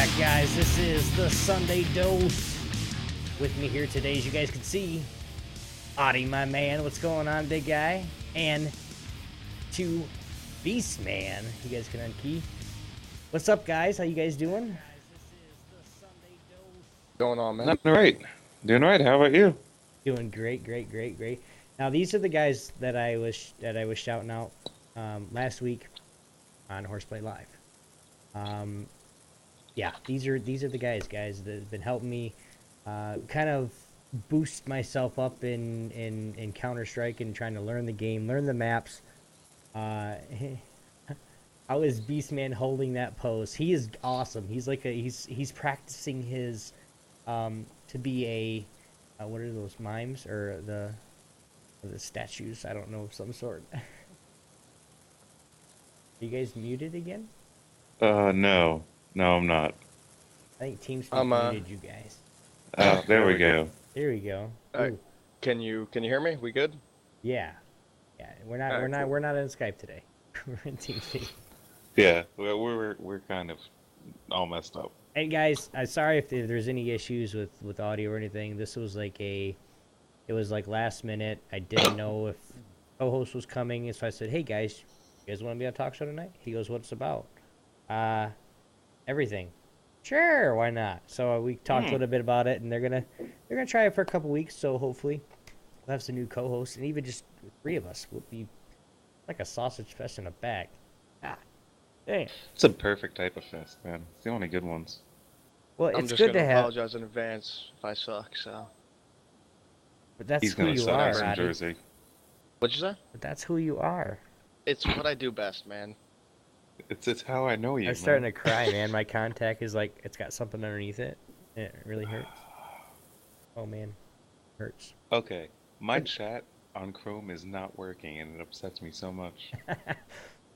back, guys. This is the Sunday Dose. With me here today, as you guys can see, Oddy, my man. What's going on, big guy? And to Beast Man. You guys can unkey. What's up, guys? How you guys doing? Going on, man? All right. Doing all right. How about you? Doing great. Now, these are the guys that I was shouting out last week on Horseplay Live. Yeah, these are the guys that have been helping me kind of boost myself up in Counter-Strike and trying to learn the game, learn the maps. How is Beastman holding that pose? He is awesome. He's like he's practicing his to be a what are those mimes or the statues? I don't know, of some sort. Are you guys muted again? No, I'm not. I think TeamSpeak muted you guys. There we go. Here we go. Can you hear me? We good? Yeah. We're not on Skype today. We're in TeamSpeak. Yeah, we're kind of all messed up. And guys, I'm sorry if there's any issues with audio or anything. This was like it was like last minute. I didn't know if co-host was coming, and so I said, "Hey guys, you guys want to be on a talk show tonight?" He goes, "What's it about?" Everything. Sure, why not? So we talked a little bit about it, and they're gonna try it for a couple weeks. So hopefully, we'll have some new co-hosts, and even just the three of us would be like a sausage fest in a bag. Dang. It's a perfect type of fest, man. It's the only good ones. Well, I'm it's just good to gonna have. apologize in advance if I suck. So. But that's He's who gonna you set are, up some Roddy. jersey. What'd you say? But that's who you are. It's what I do best, man. It's how I know you. I'm starting to cry, man. My contact is like it's got something underneath it. It really hurts. Oh man, hurts. Okay, my chat on Chrome is not working, and it upsets me so much.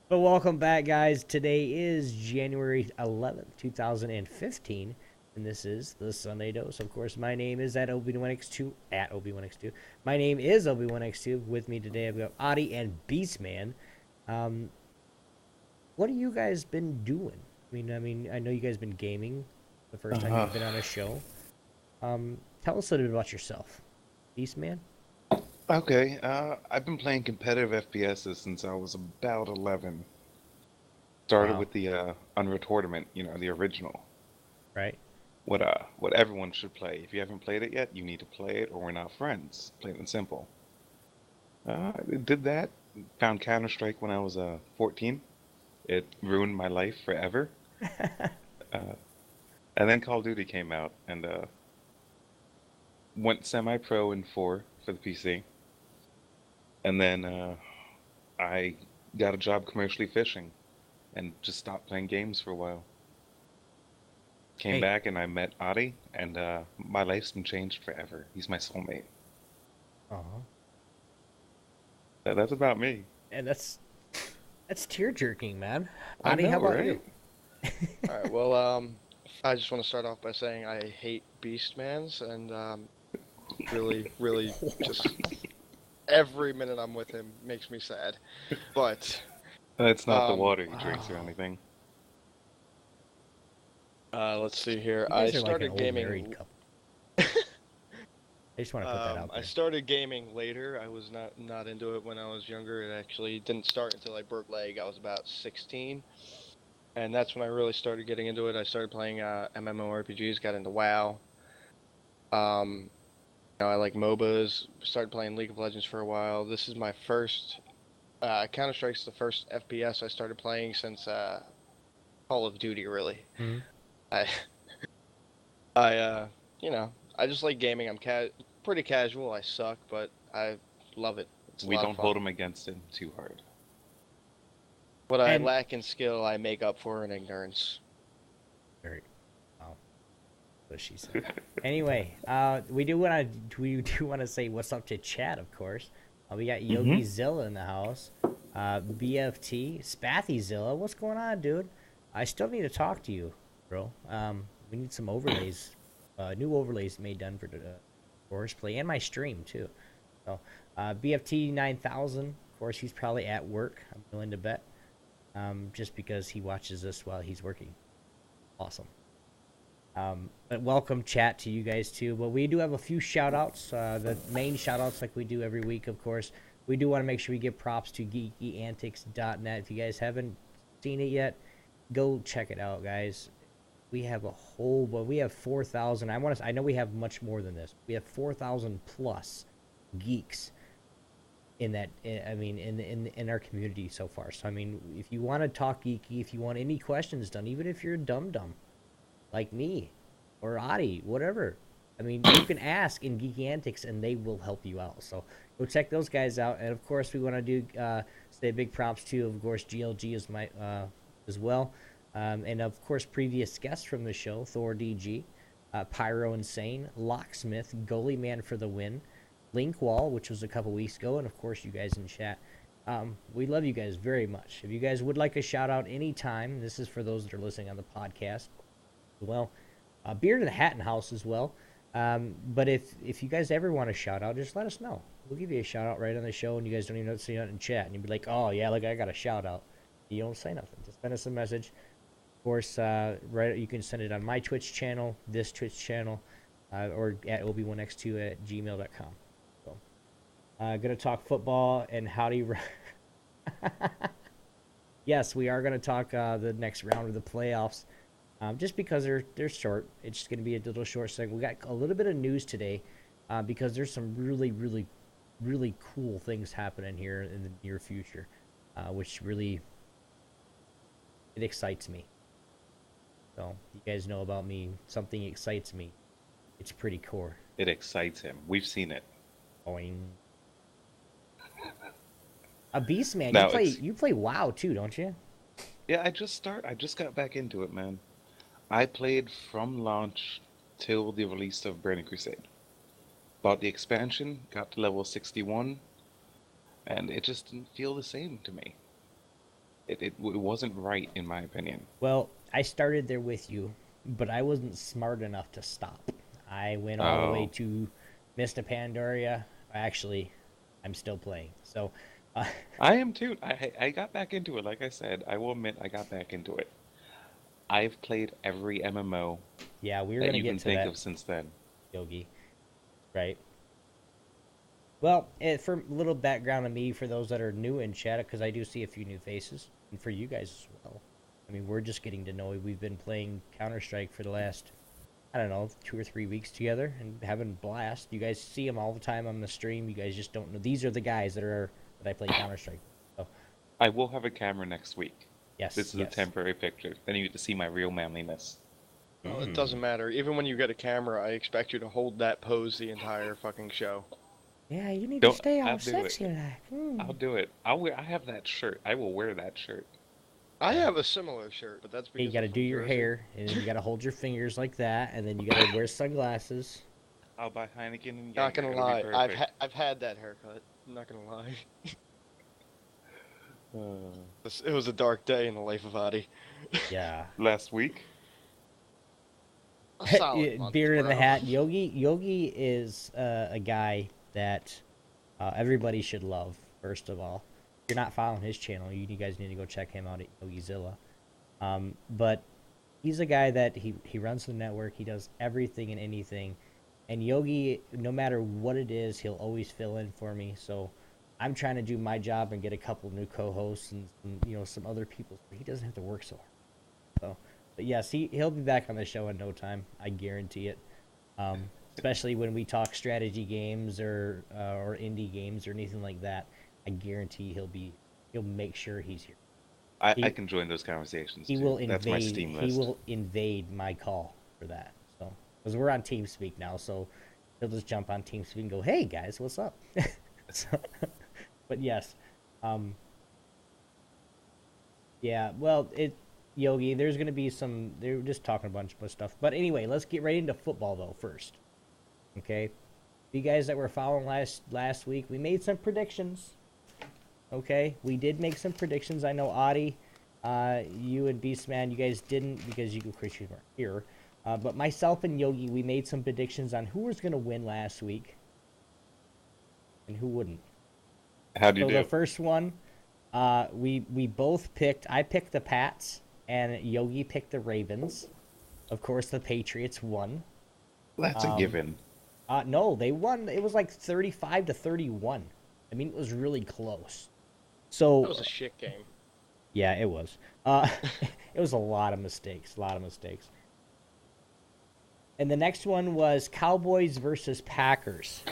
But welcome back, guys. Today is January 11th, 2015, and this is the Sunday Dose. Of course, my name is at Obi1x2 at Obi1x2. My name is Obi1x2. With me today, I've got Oddy and Beastman. What have you guys been doing? I mean, I know you guys been gaming. The first time you've been on a show. Tell us a little bit about yourself, Beastman. Okay, I've been playing competitive FPSs since I was about 11. Started Wow. with the Unreal Tournament, the original. Right. What everyone should play. If you haven't played it yet, you need to play it, or we're not friends. Plain and simple. Did that. Found Counter-Strike when I was 14. It ruined my life forever. And then Call of Duty came out, and went semi-pro in 4 for the PC. And then I got a job commercially fishing, and just stopped playing games for a while. Came back and I met Oddy, and my life's been changed forever. He's my soulmate. That's about me. And that's tear-jerking, man. I Oddy, know, how about right? you? All right. Well, I just want to start off by saying I hate Beastmans, and really, just every minute I'm with him makes me sad. But It's not the water he drinks or anything. let's see here. You I guys are like started an old gaming. married couple. I just want to put that out there. I started gaming later. I was not into it when I was younger. It actually didn't start until I broke leg. I was about 16, and that's when I really started getting into it. I started playing MMORPGs, got into WoW. I like MOBAs. Started playing League of Legends for a while. This is my first Counter-Strike's the first FPS I started playing since Call of Duty. Really, I just like gaming. I'm pretty casual. I suck, but I love it. It's We a lot don't of fun. hold him against him too hard. What I And- lack in skill, I make up for in ignorance. Very. Wow. What she said. Anyway, we do want to say what's up to chat, of course. We got Yogizilla in the house. BFT, Spathyzilla. What's going on, dude? I still need to talk to you, bro. We need some overlays, new overlays done for Horseplay and my stream too. So, BFT 9000. Of course, he's probably at work. I'm willing to bet. Just because he watches us while he's working. Awesome. But welcome chat to you guys too. But we do have a few shout outs. The main shout outs like we do every week, of course. We do want to make sure we give props to geekyantics.net. If you guys haven't seen it yet, go check it out, guys. We have a whole, well, we have 4,000. I know we have much more than this. We have 4,000 plus geeks in that. I mean, in our community so far. So I mean, if you want to talk geeky, if you want any questions done, even if you're a dum like me or Oddy, whatever. I mean, you can ask in Geeky Antics and they will help you out. So go check those guys out. And of course, we want to do say big props to, of course, GLG is my as well. And of course, previous guests from the show, Thor DG, Pyro Insane, Locksmith, Goalie Man for the win, Linkwall, which was a couple weeks ago, and of course, you guys in chat. We love you guys very much. If you guys would like a shout out anytime, this is for those that are listening on the podcast. Well, Beard in the Hatton House as well. But if you guys ever want a shout out, just let us know. We'll give you a shout out right on the show, and you guys don't even know to say nothing in chat, and you'll be like, "Oh yeah, look, I got a shout out." You don't say nothing. Just send us a message. Of course, right, you can send it on my Twitch channel, this Twitch channel, or at obi1x2@gmail.com. So, gonna talk football and how do you? Yes, we are gonna talk the next round of the playoffs. Just because they're short, it's just going to be a little short segment. We got a little bit of news today because there's some really cool things happening here in the near future, which really it excites me. So you guys know about me. Something excites me. It's pretty core. It excites him. We've seen it. Boing. A beast man. Now You play WoW too, don't you? Yeah, I just got back into it, man. I played from launch till the release of Burning Crusade. Bought the expansion, got to level 61, and it just didn't feel the same to me. It wasn't right, in my opinion. Well, I started there with you, but I wasn't smart enough to stop. I went all the way to Mist of Pandaria. Actually, I'm still playing. So I am too. I got back into it, like I said. I will admit I got back into it. I've played every MMO yeah, we're that gonna you get can to think that, of since then. Yogi. Right. Well, for a little background on me, for those that are new in chat, because I do see a few new faces, and for you guys as well. I mean, we're just getting to know. We've been playing Counter-Strike for the last, I don't know, 2 or 3 weeks together and having a blast. You guys see them all the time on the stream. You guys just don't know. These are the guys that I play Counter-Strike. So, I will have a camera next week. yes. This is a temporary picture. Then you get to see my real manliness. Well, it doesn't matter. Even when you get a camera, I expect you to hold that pose the entire fucking show. Yeah, you need to stay all sexy I'll do it. I have that shirt. I will wear that shirt. I have a similar shirt, but that's because you got to do your hair, and then you got to hold your fingers like that, and then you got to wear sunglasses. I'll buy Heineken and Not gonna It'll lie, be perfect. I've had that haircut. I'm not gonna lie. It was a dark day in the life of Oddy. Yeah. Last week? A solid month, Beard in the bro. hat. Yogi is a guy that everybody should love. First of all, if you're not following his channel, you guys need to go check him out at Yogizilla. But he's a guy that he runs the network. He does everything and anything. And Yogi, no matter what it is, he'll always fill in for me. So I'm trying to do my job and get a couple new co-hosts and some other people. So he doesn't have to work so hard. So, but yes, he'll be back on the show in no time. I guarantee it. Especially when we talk strategy games or indie games or anything like that. I guarantee he'll make sure he's here. I can join those conversations. He too. will invade. That's my Steam list. He will invade my call for that. So because we're on TeamSpeak now, so he'll just jump on TeamSpeak and go, "Hey guys, what's up?" So, but yes, yeah. Well, Yogi, there's gonna be some. They're just talking a bunch of stuff. But anyway, let's get right into football though first. Okay, you guys that were following last week, we made some predictions. Okay, we did make some predictions. I know Oddy, you and Beastman, you guys didn't because you weren't here. But myself and Yogi, we made some predictions on who was going to win last week and who wouldn't. How do you do? The first one, we both picked. I picked the Pats, and Yogi picked the Ravens. Of course, the Patriots won. That's a given. No, they won. It was like 35-31. I mean, it was really close. So That was a shit game. yeah, it was. It was a lot of mistakes. A lot of mistakes. And the next one was Cowboys versus Packers.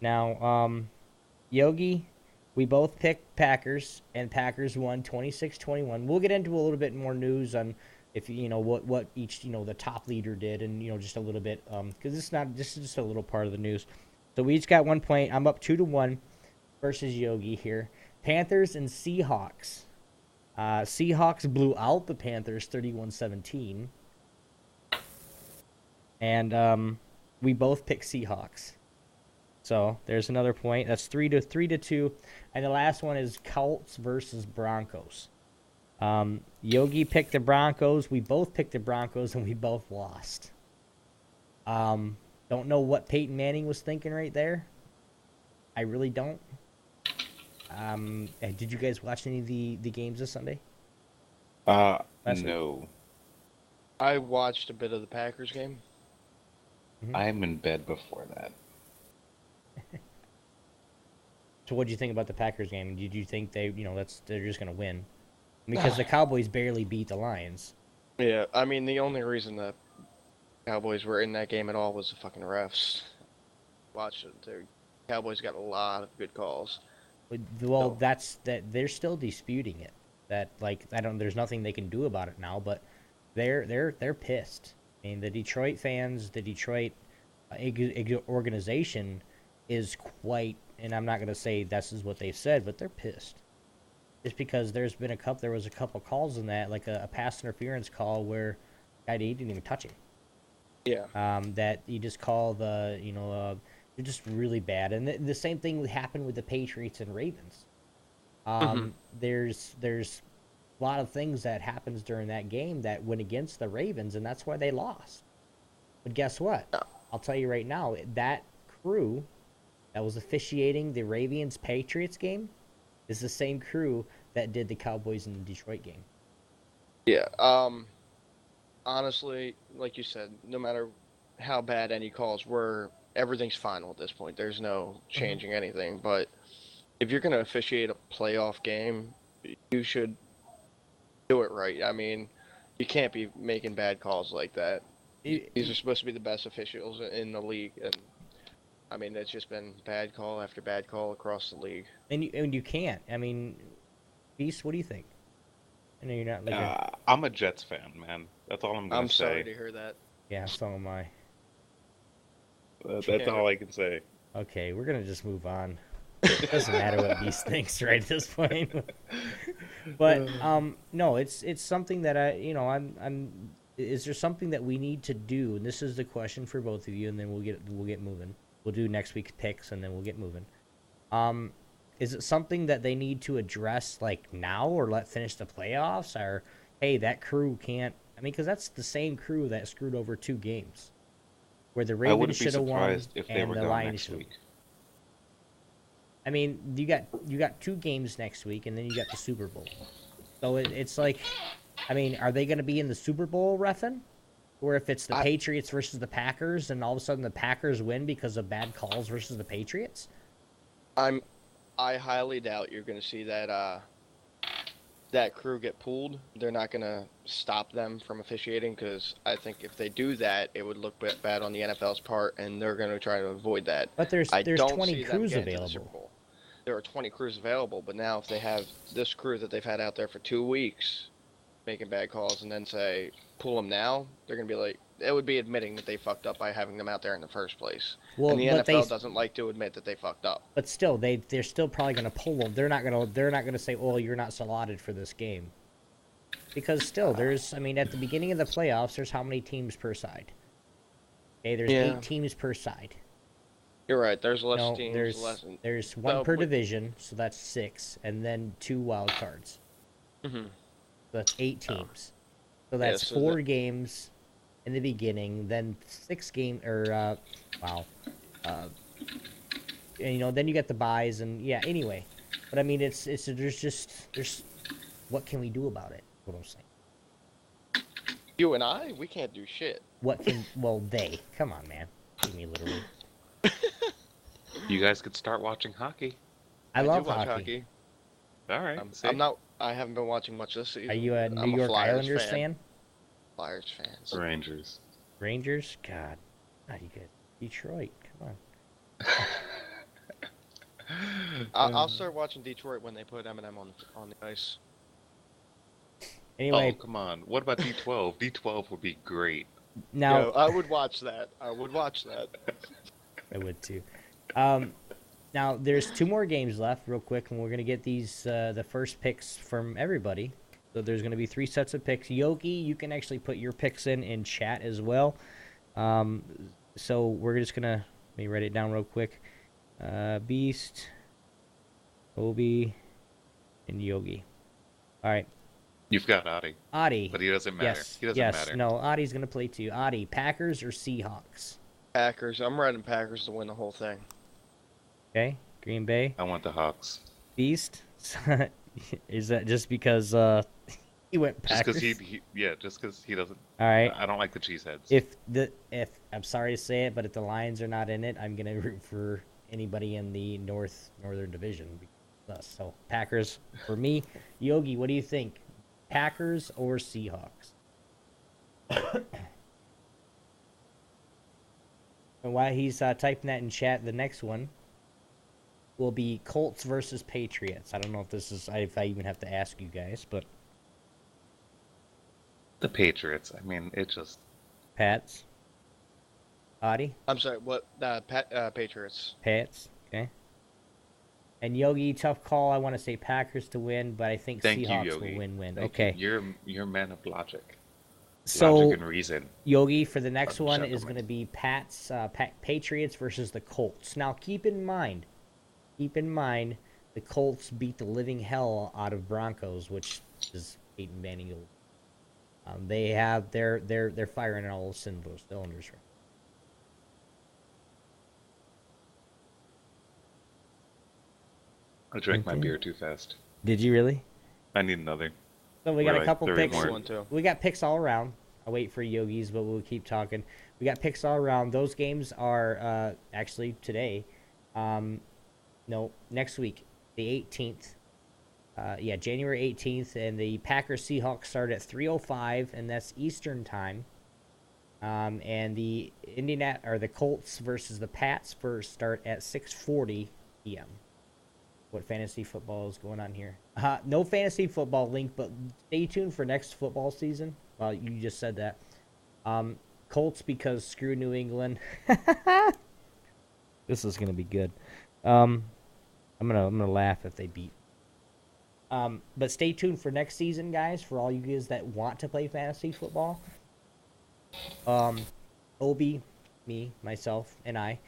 Now, Yogi, we both picked Packers, and Packers won 26-21. We'll get into a little bit more news on if what each the top leader did, and just a little bit because this is just a little part of the news. So we each got 1 point. I'm up 2-1 versus Yogi here. Panthers and Seahawks. Seahawks blew out the Panthers 31-17. And we both picked Seahawks. So there's another point. That's 3-2. And the last one is Colts versus Broncos. Yogi picked the Broncos. We both picked the Broncos, and we both lost. Don't know what Peyton Manning was thinking right there. I really don't. Did you guys watch any of the games this Sunday? No. I watched a bit of the Packers game. I'm in bed before that. So what did you think about the Packers game? Did you think they're just gonna win? Because the Cowboys barely beat the Lions. Yeah, I mean, the only reason the Cowboys were in that game at all was the fucking refs. Watch it. The Cowboys got a lot of good calls. Well, that's that they're still disputing it. That there's nothing they can do about it now, but they're pissed. I mean, the Detroit fans, the Detroit organization is quite, and I'm not going to say this is what they've said, but they're pissed. Just because there was a couple calls in that, like a pass interference call where guy didn't even touch him. Yeah. That you just call they're just really bad. And the same thing happened with the Patriots and Ravens. There's a lot of things that happens during that game that went against the Ravens, and that's why they lost. But guess what? I'll tell you right now, that crew that was officiating the Ravens-Patriots game is the same crew that did the Cowboys and the Detroit game. Yeah. Honestly, like you said, no matter how bad any calls were, everything's final at this point. There's no changing anything. But if you're going to officiate a playoff game, you should do it right. I mean, you can't be making bad calls like that. These are supposed to be the best officials in the league, and I mean, it's just been bad call after bad call across the league. And you can't. I mean, Beast, what do you think? I know you're not like I'm a Jets fan, man. That's all I'm gonna say. I'm sorry to hear that. Yeah, so am I. That's all I can say. Okay, we're gonna just move on. It doesn't matter what Beast thinks right at this point. But no, it's something that is there something that we need to do? And this is the question for both of you, and then we'll get moving. We'll do next week's picks, and then we'll get moving. Is it something that they need to address like now, or let finish the playoffs, or hey, that crew can't? I mean, because that's the same crew that screwed over 2 games, where the Ravens should have won and the Lions should have. I mean, you got 2 games next week, and then you got the Super Bowl. So it's like, I mean, are they going to be in the Super Bowl reffing? Or if it's the Patriots versus the Packers, and all of a sudden the Packers win because of bad calls versus the Patriots? I highly doubt you're going to see that that crew get pulled. They're not going to stop them from officiating, because I think if they do that, it would look bad on the NFL's part, and they're going to try to avoid that. But there's 20 crews available. There are 20 crews available, but now if they have this crew that they've had out there for 2 weeks making bad calls, and then say pull them now, they're going to be like, it would be admitting that they fucked up by having them out there in the first place. Well, and the NFL doesn't like to admit that they fucked up. But still, they're still probably going to pull them. They're not going to say, "Oh, you're not slotted for this game," because still, I mean, at the beginning of the playoffs, there's how many teams per side? Okay, there's 8 teams per side. You're right. There's less teams. There's 1 per division, so that's 6, and then 2 wild cards. So that's 8 teams. So that's 4 games in the beginning, then 6 games, and then you get the buys, and yeah. Anyway, but I mean, there's what can we do about it? What I'm saying. You and I, we can't do shit. What can? Well, they. Come on, man. Give me literally. You guys could start watching hockey. I do love watch hockey. All right. I'm not. I haven't been watching much this season. Are you a New I'm York Flyers Islanders fan? Flyers fans. Rangers. Rangers? God. Not you good. Detroit. Come on. I'll start watching Detroit when they put Eminem on the ice. Anyway. Oh, come on. What about D12? D12 would be great. Now. Yo, I would watch that. I would too. Now there's 2 more games left, real quick, and we're gonna get these the first picks from everybody. So there's gonna be 3 sets of picks. Yogi, you can actually put your picks in chat as well. So we're just gonna let me write it down real quick. Beast, Obi, and Yogi. All right. You've got Oddy. Oddy. But he doesn't matter. Yes. He doesn't matter. No, Oddy's gonna play too. Oddy, Packers or Seahawks? Packers. I'm riding Packers to win the whole thing. Okay. Green Bay. I want the Hawks. Beast. Is that just because he went Packers? Just because he doesn't. All right. I don't like the cheeseheads. If I'm sorry to say it, but if the Lions are not in it, I'm gonna root for anybody in the Northern Division. So Packers for me. Yogi, what do you think? Packers or Seahawks? And while he's typing that in chat, the next one will be Colts versus Patriots. I don't know if I even have to ask you guys, but The Patriots. I mean, it just. Pats. Oddy? I'm sorry. What? Patriots. Pats. Okay. And Yogi, tough call. I want to say Packers to win, but I think Seahawks will win. Okay. You're a man of logic. So, logic and reason. Yogi, for the next one Gentlemen. is going to be Patriots versus the Colts. Now, keep in mind, the Colts beat the living hell out of Broncos, which is Peyton Manning. They're firing on all cylinders right. I drank my beer too fast. Did you really? I need another. So we got a couple 30 picks. more. We got picks all around. I'll wait for Yogis, but we'll keep talking. We got picks all around. Those games are actually today. No, next week, the 18th. January 18th, and the Packers Seahawks start at 3:05, and that's Eastern time. And the the Colts versus the Pats first start at 6:40 p.m. What fantasy football is going on here? No fantasy football link, but stay tuned for next football season. Well, you just said that. Colts because screw New England. This is gonna be good. I'm gonna laugh if they beat. But stay tuned for next season, guys. For all you guys that want to play fantasy football. Obi, me, myself, and I,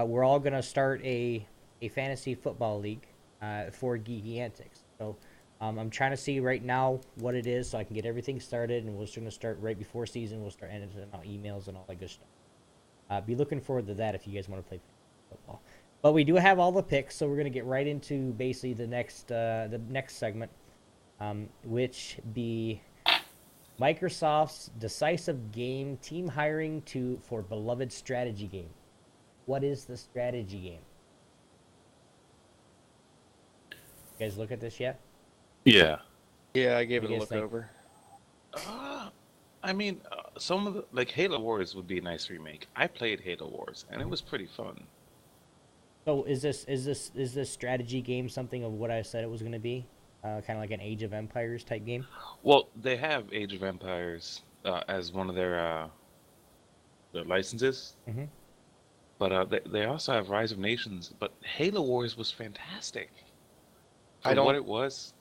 we're all gonna start a fantasy football league. For Geeky Antics. So I'm trying to see right now what it is so I can get everything started, and we're just going to start right before season. We'll start editing out emails and all that good stuff. Be looking forward to that if you guys want to play football. But we do have all the picks, so we're going to get right into basically the next segment, which be Microsoft's decisive game team hiring for beloved strategy game. What is the strategy game? You guys look at this yet? Yeah. Yeah, I gave What it do a you look guys think? over. I mean, some of the Halo Wars would be a nice remake. I played Halo Wars, and it was pretty fun. So is this strategy game something of what I said it was going to be? Kind of like an Age of Empires type game? Well, they have Age of Empires as one of their licenses. Mhm. But they also have Rise of Nations. But Halo Wars was fantastic. I For what don't- it was.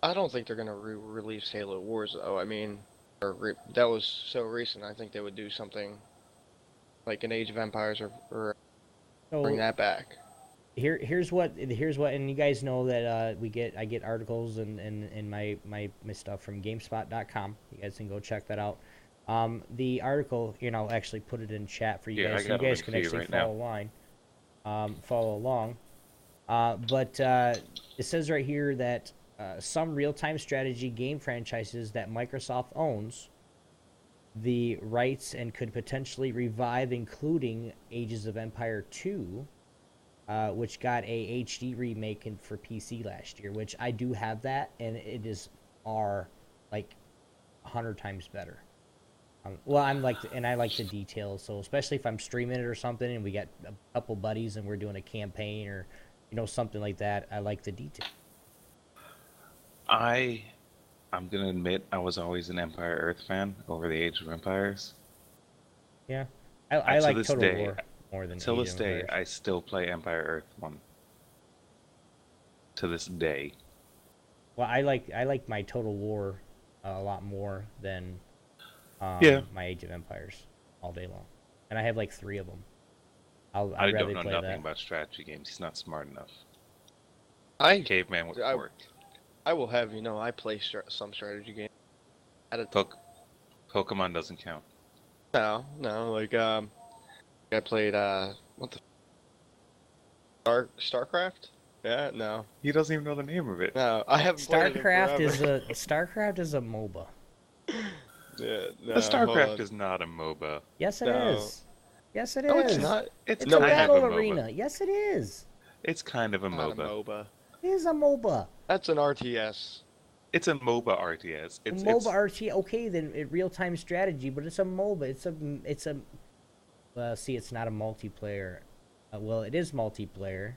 I don't think they're gonna release Halo Wars though. I mean, that was so recent. I think they would do something like an Age of Empires or bring So that back. here's what, and you guys know that I get articles and my stuff from GameSpot.com. You guys can go check that out. The article, I'll actually put it in chat for you Yeah, guys, I so got you it guys in can feed actually right now. follow along. But it says right here that some real-time strategy game franchises that Microsoft owns the rights and could potentially revive, including Ages of Empire 2, which got a HD remake for PC last year, which I do have that, and it is like 100 times better. Well, I like the details, so especially if I'm streaming it or something, and we got a couple buddies and we're doing a campaign or something like that, I like the detail. I'm gonna admit I was always an Empire Earth fan over the Age of Empires. Yeah, I like this Total day, War more than till Age this of day, Empires. I still play Empire Earth 1. To this day. Well, I like my Total War a lot more than my Age of Empires all day long, and I have like 3 of them. I I'd rather don't know play nothing that. about strategy games. He's not smart enough. Caveman with I, fork. I will have you know I play some strategy games. Pokemon doesn't count. No, like I played what the StarCraft? Yeah, no. He doesn't even know the name of it. No, I haven't played it in forever. StarCraft is a MOBA. Yeah, no, The StarCraft is not a MOBA. Yes, it is. Yes, it is. No, it's not. It's no, a battle kind of arena. MOBA. Yes, it is. It's kind of a Not MOBA. a MOBA. It is a MOBA. That's an RTS. It's a MOBA RTS. It's MOBA RTS. Okay, then real-time strategy, but it's a MOBA. It's a. See, it's not a multiplayer. Well, it is multiplayer.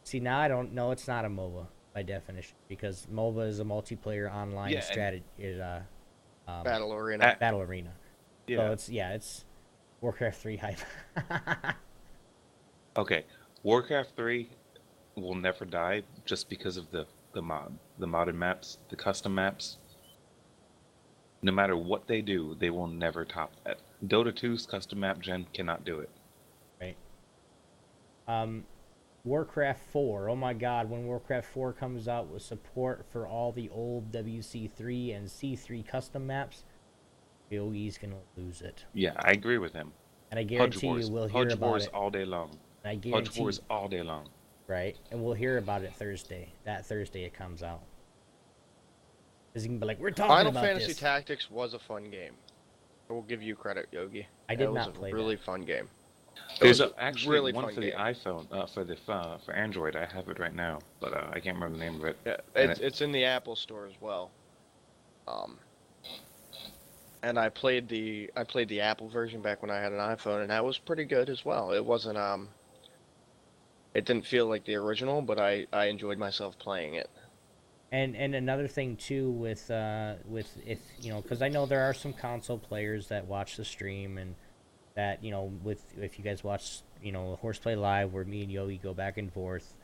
See, now I don't know. It's not a MOBA by definition because MOBA is a multiplayer online strategy. Battle arena. Battle arena. Yeah. So it's Warcraft 3 hype. Okay, Warcraft 3 will never die just because of the modded maps, the custom maps. No matter what they do, they will never top that. Dota 2's custom map gen cannot do it. Right. Warcraft 4. Oh my god, when Warcraft 4 comes out with support for all the old WC3 and C3 custom maps, Yogi's gonna lose it. Yeah, I agree with him. And I guarantee you we'll hear Hudge about Wars it. all day long. And I Hudge guarantee Wars all day long. Right? And we'll hear about it Thursday. That Thursday it comes out. Because you can be like, we're talking Final about Fantasy this. Tactics was a fun game. I will give you credit, Yogi. I did not play It was a really fun game. There's actually really one fun for game. the iPhone, for Android. I have it right now, but I can't remember the name of it. Yeah, it's in the Apple Store as well. And I played the Apple version back when I had an iPhone, and that was pretty good as well. It wasn't it didn't feel like the original, but I enjoyed myself playing it. And another thing too with if because I know there are some console players that watch the stream and that if you guys watch Horseplay Live where me and Yogi go back and forth,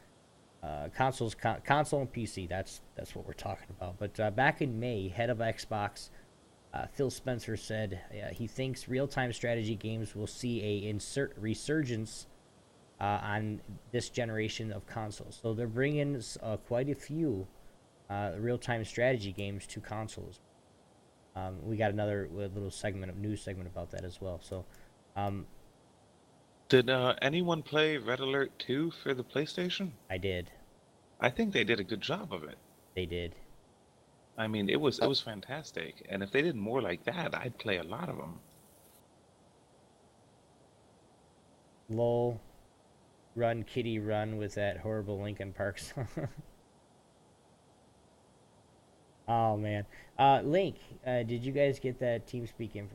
console and PC, that's what we're talking about. But back in May, head of Xbox, Phil Spencer said he thinks real-time strategy games will see a resurgence on this generation of consoles. So they're bringing quite a few real-time strategy games to consoles. We got another little news segment about that as well. So, did anyone play Red Alert 2 for the PlayStation? I did. I think they did a good job of it. They did. I mean, it was fantastic, and if they did more like that, I'd play a lot of them. Lol, run kitty run with that horrible Linkin Park song. Oh man, Link, did you guys get that TeamSpeak info?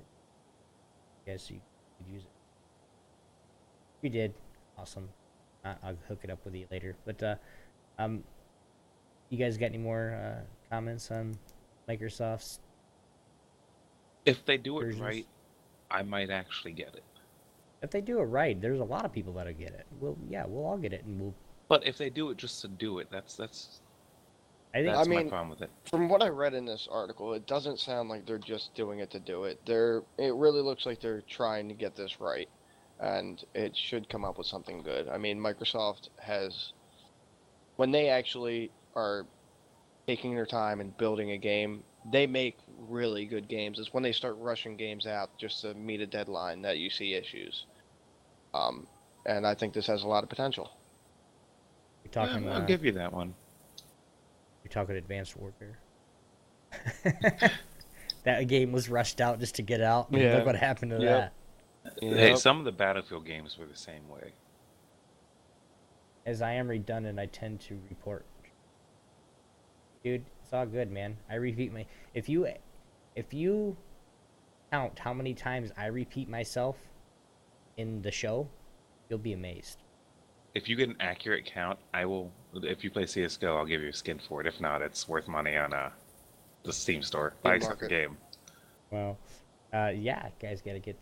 Yes, you could use it. You did. Awesome. I'll hook it up with you later. But you guys got any more comments on Microsoft's? If they do it versions? right, I might actually get it. If they do it right, there's a lot of people that'll get it. We'll all get it, and we'll. But if they do it just to do it, that's I think. that's my problem with it. From what I read in this article, it doesn't sound like they're just doing it to do it. It really looks like they're trying to get this right, and it should come up with something good. I mean, Microsoft has, when they actually are taking their time and building a game, they make really good games. It's when they start rushing games out just to meet a deadline that you see issues. And I think this has a lot of potential. You're talking. I'll give you that one. You're talking Advanced Warfare. That game was rushed out just to get out. And Yeah. look what happened to Yep. that. Hey, Yep. some of the Battlefield games were the same way. As I am redundant, I tend to report. Dude, it's all good, man. I repeat my... If you count how many times I repeat myself in the show, you'll be amazed. If you get an accurate count, I will. If you play CS:GO, I'll give you a skin for it. If not, it's worth money on the Steam store. Buy the market. game. Well, yeah, guys gotta get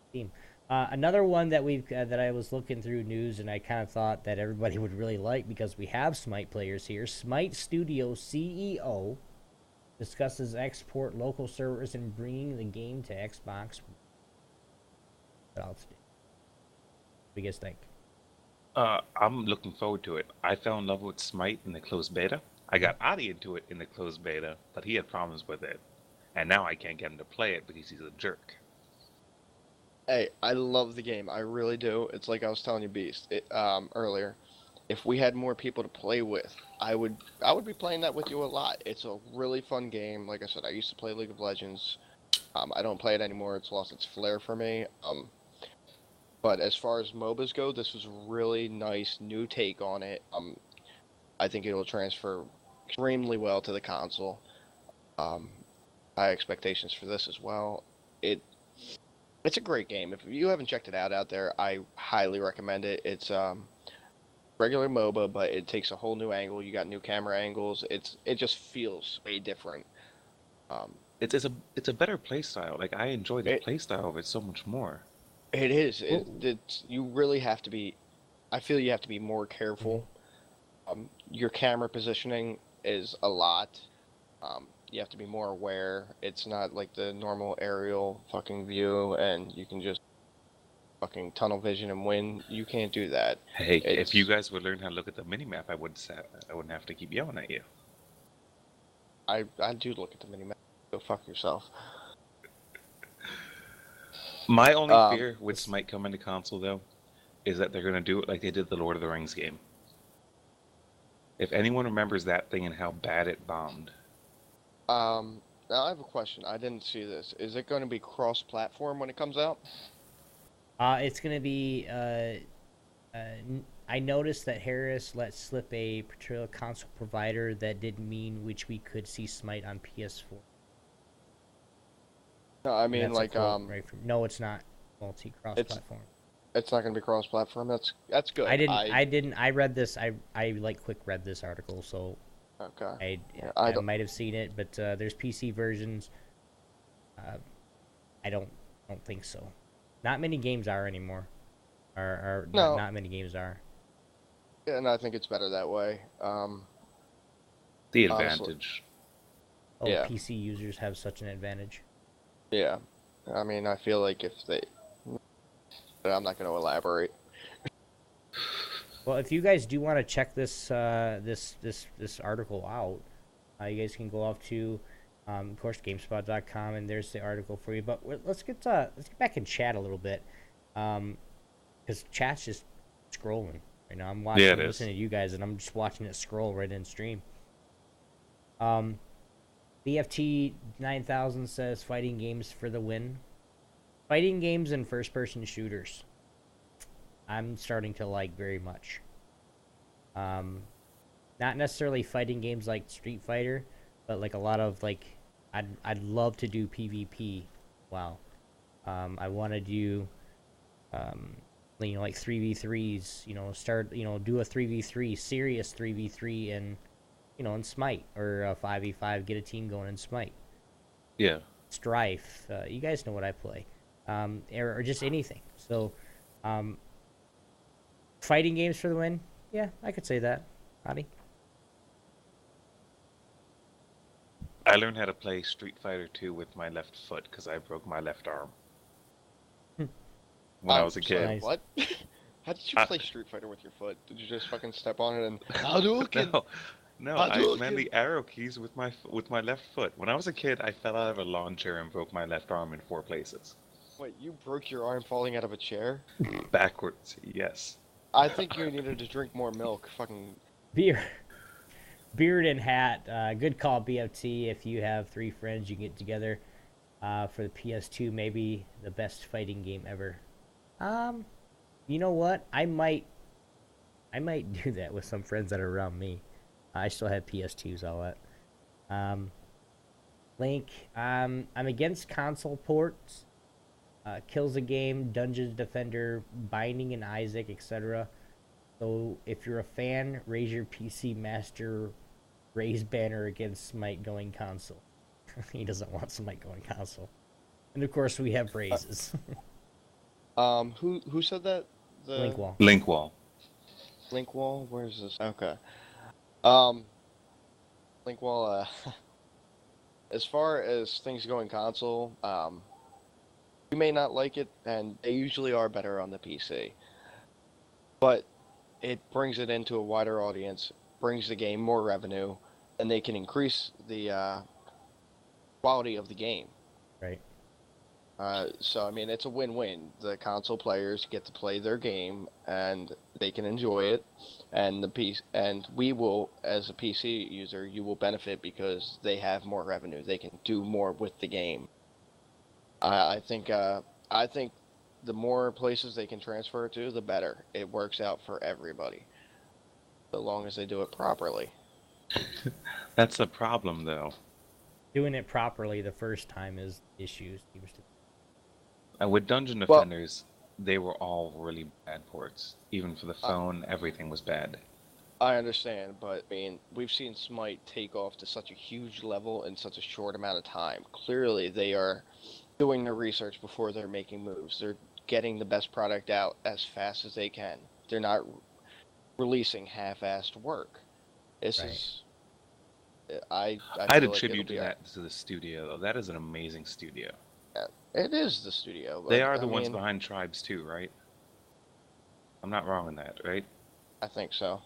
Steam. Another one that that I was looking through news and I kind of thought that everybody would really like because we have Smite players here. Smite Studio CEO discusses export local servers and bringing the game to Xbox. What else? What do you guys think? I'm looking forward to it. I fell in love with Smite in the closed beta. I got Oddy into it in the closed beta, but he had problems with it. And now I can't get him to play it because he's a jerk. Hey, I love the game. I really do. It's like I was telling you, Beast, earlier. If we had more people to play with, I would be playing that with you a lot. It's a really fun game. Like I said, I used to play League of Legends. I don't play it anymore. It's lost its flair for me. But as far as MOBAs go, this was a really nice new take on it. I think it will transfer extremely well to the console. High expectations for this as well. It's a great game. If you haven't checked it out there, I highly recommend it. It's regular MOBA, but it takes a whole new angle. You got new camera angles. It just feels way different. It's a better play style. Like I enjoy the play style of it so much more. It is. You really have to be. I feel you have to be more careful. Your camera positioning is a lot. You have to be more aware. It's not like the normal aerial fucking view, and you can just fucking tunnel vision and win. You can't do that. Hey, if you guys would learn how to look at the minimap, I wouldn't have to keep yelling at you. I do look at the minimap. Go fuck yourself. My only fear with Smite coming to console, though, is that they're going to do it like they did the Lord of the Rings game. If anyone remembers that thing and how bad it bombed. Now I have a question. I didn't see this. Is it going to be cross-platform when it comes out? It's going to be... I noticed that Harris let slip a particular console provider that didn't mean which we could see Smite on PS4. No, I mean like no, it's not multi-cross-platform. It's not going to be cross-platform. That's good. I read this. I like quick read this article, so okay. I might have seen it, but there's PC versions. I don't think so. Not many games are anymore. No. Not many games are. Yeah, and I think it's better that way. The advantage. Oh, yeah. PC users have such an advantage. Yeah, I mean, I feel like if they, but I'm not going to elaborate. Well, if you guys do want to check this this article out, you guys can go off to, of course, GameSpot.com, and there's the article for you. But let's get back in chat a little bit, because chat's just scrolling right now. I'm watching, listening to you guys, and I'm just watching it scroll right in stream. BFT 9000 says fighting games for the win. Fighting games and first-person shooters. I'm starting to like very much. Not necessarily fighting games like Street Fighter, but like a lot of like I'd love to do PvP. Wow. I want to do like 3v3s, do a 3v3, serious 3v3 in in Smite, or a 5v5, get a team going in Smite. Yeah. Strife. You guys know what I play. Or just anything. So, fighting games for the win? Yeah, I could say that. Oddy? I learned how to play Street Fighter 2 with my left foot because I broke my left arm. When I was a kid. Nice. What? How did you play Street Fighter with your foot? Did you just fucking step on it and Hadouken? No, I man the arrow keys with my left foot. When I was a kid, I fell out of a lawn chair and broke my left arm in 4 places. Wait, you broke your arm falling out of a chair? Backwards, yes. I think you needed to drink more milk. Fucking Beer Beard and hat. Good call, BFT. If you have 3 friends, you can get together for the PS2. Maybe the best fighting game ever. You know what? I might do that with some friends that are around me. I still have PS2s, all that. Link. I'm against console ports. Kills a game, Dungeons Defender, Binding and Isaac, etc. So if you're a fan, raise your PC master, raise banner against Smite going console. He doesn't want Smite going console. And of course we have raises. Who said that? Linkwall. Linkwall. Linkwall? Where's this? Okay. Linkwall, as far as things going console, you may not like it, and they usually are better on the PC. But it brings it into a wider audience, brings the game more revenue, and they can increase the quality of the game. Right. So I mean, it's a win-win. The console players get to play their game, and they can enjoy it, and we will, as a PC user, you will benefit because they have more revenue. They can do more with the game. I think the more places they can transfer it to, the better. It works out for everybody, so long as they do it properly. That's the problem, though. Doing it properly the first time is issues. And with Dungeon Defenders, they were all really bad ports. Even for the phone, everything was bad. I understand, but I mean, we've seen Smite take off to such a huge level in such a short amount of time. Clearly, they are doing their research before they're making moves. They're getting the best product out as fast as they can. They're not releasing half-assed work. This is... I'd attribute that to the studio, though. That is an amazing studio. Yeah, it is the studio. But they are the ones behind Tribes too, right? I'm not wrong in that, right? I think so.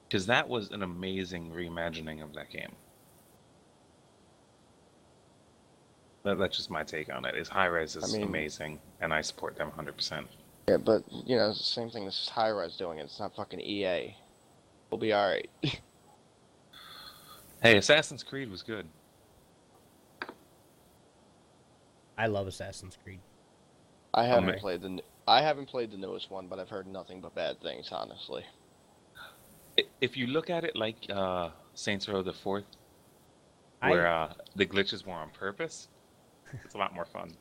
Because that was an amazing reimagining of that game. That's just my take on it. Is Hi-Rez is amazing, and I support them 100%. Yeah, but, you know, it's the same thing this Hi-Rez doing. It's not fucking EA. We'll be alright. Hey, Assassin's Creed was good. I love Assassin's Creed. I haven't played the newest one, but I've heard nothing but bad things, honestly. If you look at it like Saints Row the 4th, where the glitches were on purpose, it's a lot more fun.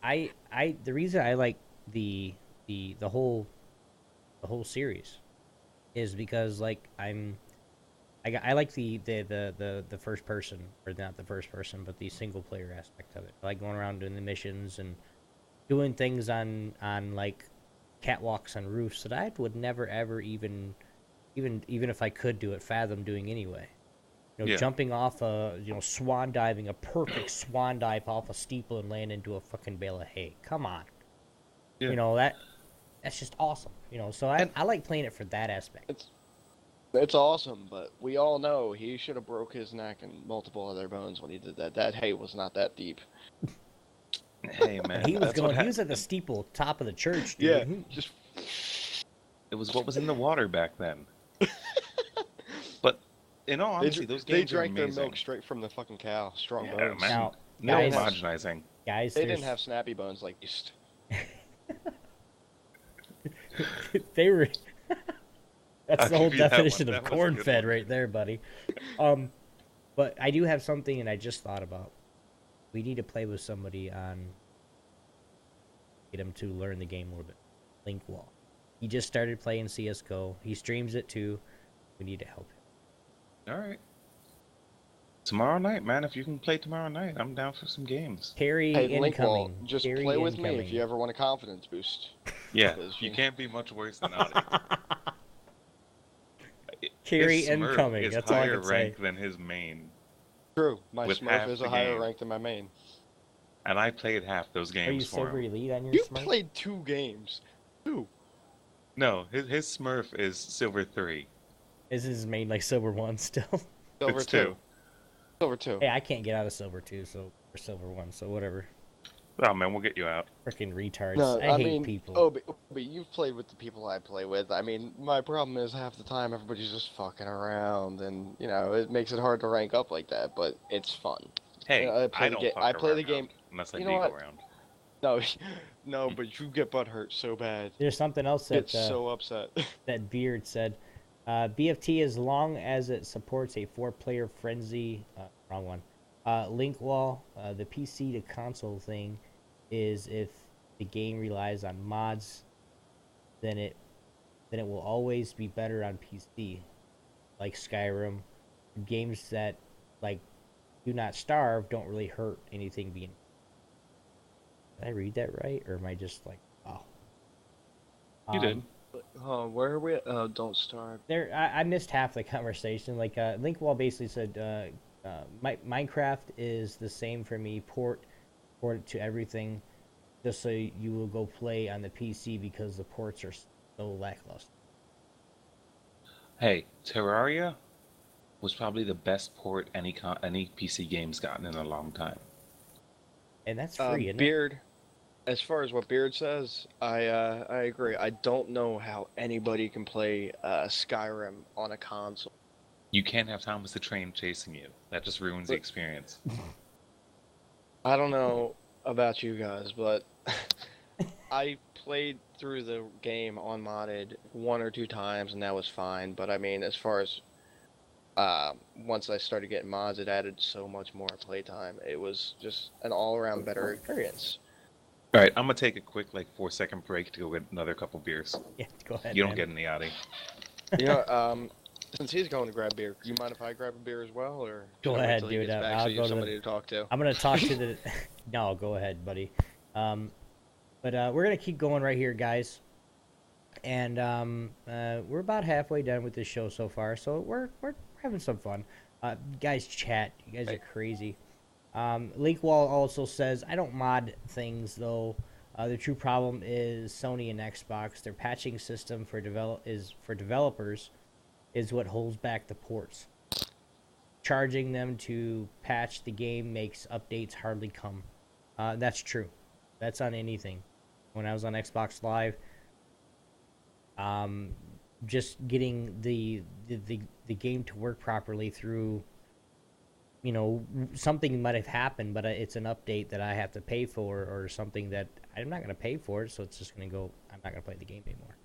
The reason I like the whole series is because like I like the first person, or not the first person, but the single player aspect of it. I like going around doing the missions and doing things on like catwalks on roofs that I would never ever even if I could do it, fathom doing anyway. You know, jumping off swan diving, a perfect swan dive off a steeple and land into a fucking bale of hay. Come on. Yeah. You know, that's just awesome. You know, so I like playing it for that aspect. It's awesome, but we all know he should have broke his neck and multiple other bones when he did that. That hay was not that deep. Hey man, he was at the steeple top of the church, dude. Yeah, it was what was in the water back then. But in all honesty, those games they drank are amazing. their milk straight from the fucking cow. Strong bones. Man. Now, no homogenizing. Guys, they didn't have snappy bones like yeast. They were. That's the whole definition of corn-fed right there, buddy. But I do have something, and I just thought about. We need to play with somebody get him to learn the game a little bit. Linkwall. He just started playing CS:GO. He streams it too. We need to help him. All right. Tomorrow night, man. If you can play tomorrow night, I'm down for some games. Carry incoming. Linkwall, just Carry play with incoming. me if you ever want a confidence boost. Yeah, you can't be much worse than Oddy. Carry his incoming. Is that's all I higher can say. rank than his main. True. My With Smurf half is a the higher game. rank than my main. And I played half those games Are you for silver him. elite on your You Smurf? played 2 games. 2. No, his Smurf is silver 3. Is his main like silver 1 still? Silver It's 2. 2. Silver 2. Hey, I can't get out of silver 2, or silver 1, so whatever. Oh man, we'll get you out. Freaking retards. No, I I hate mean, people. Obi, you've played with the people I play with. I mean, my problem is half the time everybody's just fucking around, and you know it makes it hard to rank up like that. But it's fun. Hey, I play I the don't game. fuck I play around the game. unless I You do know go what? around. No, no, but you get butt hurt so bad. There's something else Get that so upset. that Beard said. BFT, as long as it supports a 4-player frenzy, wrong one. Link wall, the PC to console thing is if the game relies on mods, then it will always be better on PC. Like Skyrim, games that like do not starve don't really hurt anything being. Did I read that right, or am I just like, oh? You did. Oh, where are we? Oh, don't start. There, I missed half the conversation. Like, Linkwall basically said, Minecraft is the same for me. Port it to everything, just so you will go play on the PC because the ports are so lackluster. Hey, Terraria was probably the best port any PC game's gotten in a long time. And that's free, isn't it? Beard. As far as what Beard says, I agree. I don't know how anybody can play Skyrim on a console. You can't have Thomas the Train chasing you. That just ruins the experience. I don't know about you guys, but I played through the game on modded 1 or 2 times, and that was fine. But I mean, as far as once I started getting mods, it added so much more playtime. It was just an all-around better experience. All right, I'm gonna take a quick 4-second break to go get another couple beers. Yeah, go ahead. You don't man. get any oddy. You know, since he's going to grab beer, you mind if I grab a beer as well, or Go should I wait ahead, till he dude. gets back I'll so you go have to somebody to talk to? I'm gonna talk to the. No, go ahead, buddy. But we're gonna keep going right here, guys. And we're about halfway done with this show so far, so we're having some fun. Guys, chat. You guys are crazy. Leakwall also says, I don't mod things though. The true problem is Sony and Xbox. Their patching system for developers is what holds back the ports. Charging them to patch the game makes updates hardly come. That's true. That's on anything. When I was on Xbox Live, just getting the game to work properly through, you know, something might have happened, but it's an update that I have to pay for, or something that I'm not going to pay for it, so it's just going to go, I'm not going to play the game anymore.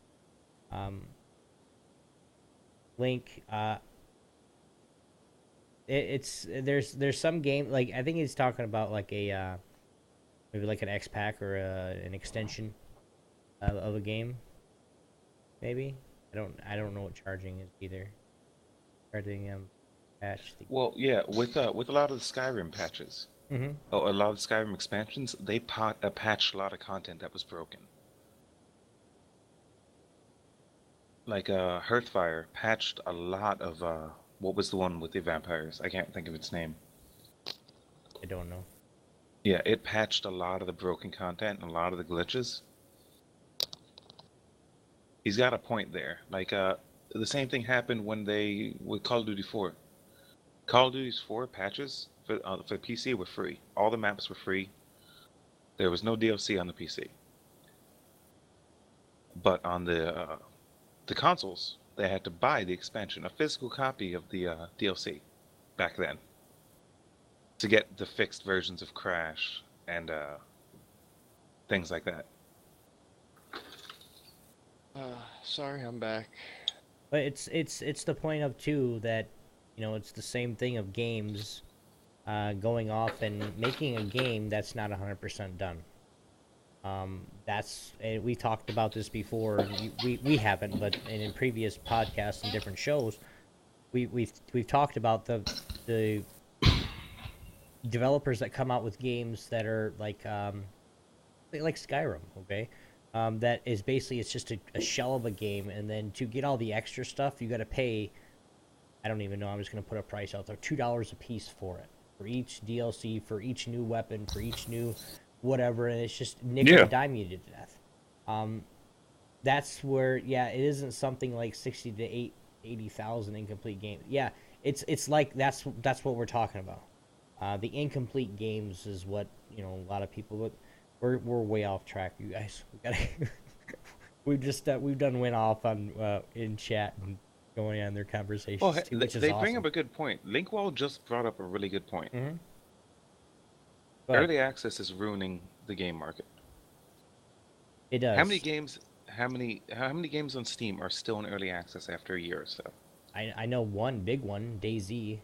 Link, there's some game, like, I think he's talking about like a, maybe like an X pack or an extension of a game, maybe. I don't know what charging is either. Charging patch. Well, yeah, with a lot of the Skyrim patches, a lot of the Skyrim expansions, they patched a lot of content that was broken. Like Hearthfire patched a lot of what was the one with the vampires? I can't think of its name. I don't know. Yeah, it patched a lot of the broken content and a lot of the glitches. He's got a point there. Like the same thing happened with Call of Duty 4. Call of Duty 4 patches for PC were free. All the maps were free. There was no DLC on the PC. But on the consoles, they had to buy the expansion, a physical copy of the DLC back then, to get the fixed versions of Crash and things like that. Sorry, I'm back. But it's the point of too that, you know, it's the same thing of games going off and making a game that's not 100% done. We talked about this before. We haven't, but in previous podcasts and different shows, we've talked about the developers that come out with games that are like Skyrim, okay? That is basically, it's just a shell of a game, and then to get all the extra stuff, you got to pay. I don't even know. I'm just gonna put a price out there: $2 a piece for it, for each DLC, for each new weapon, for each new whatever, and it's just nickel and dime you to death. That's where, yeah, it isn't something like 60 to 80,000 incomplete games. Yeah, it's like that's what we're talking about. The incomplete games is what, you know, a lot of people. But We're way off track, you guys. We gotta. We've done went off on in chat and going on their conversations Well, too, which is they awesome. bring up a good point. Linkwall just brought up a really good point. Mm-hmm. Early access is ruining the game market. It does. How many games? How many games on Steam are still in early access after a year or so? I know one big one, DayZ,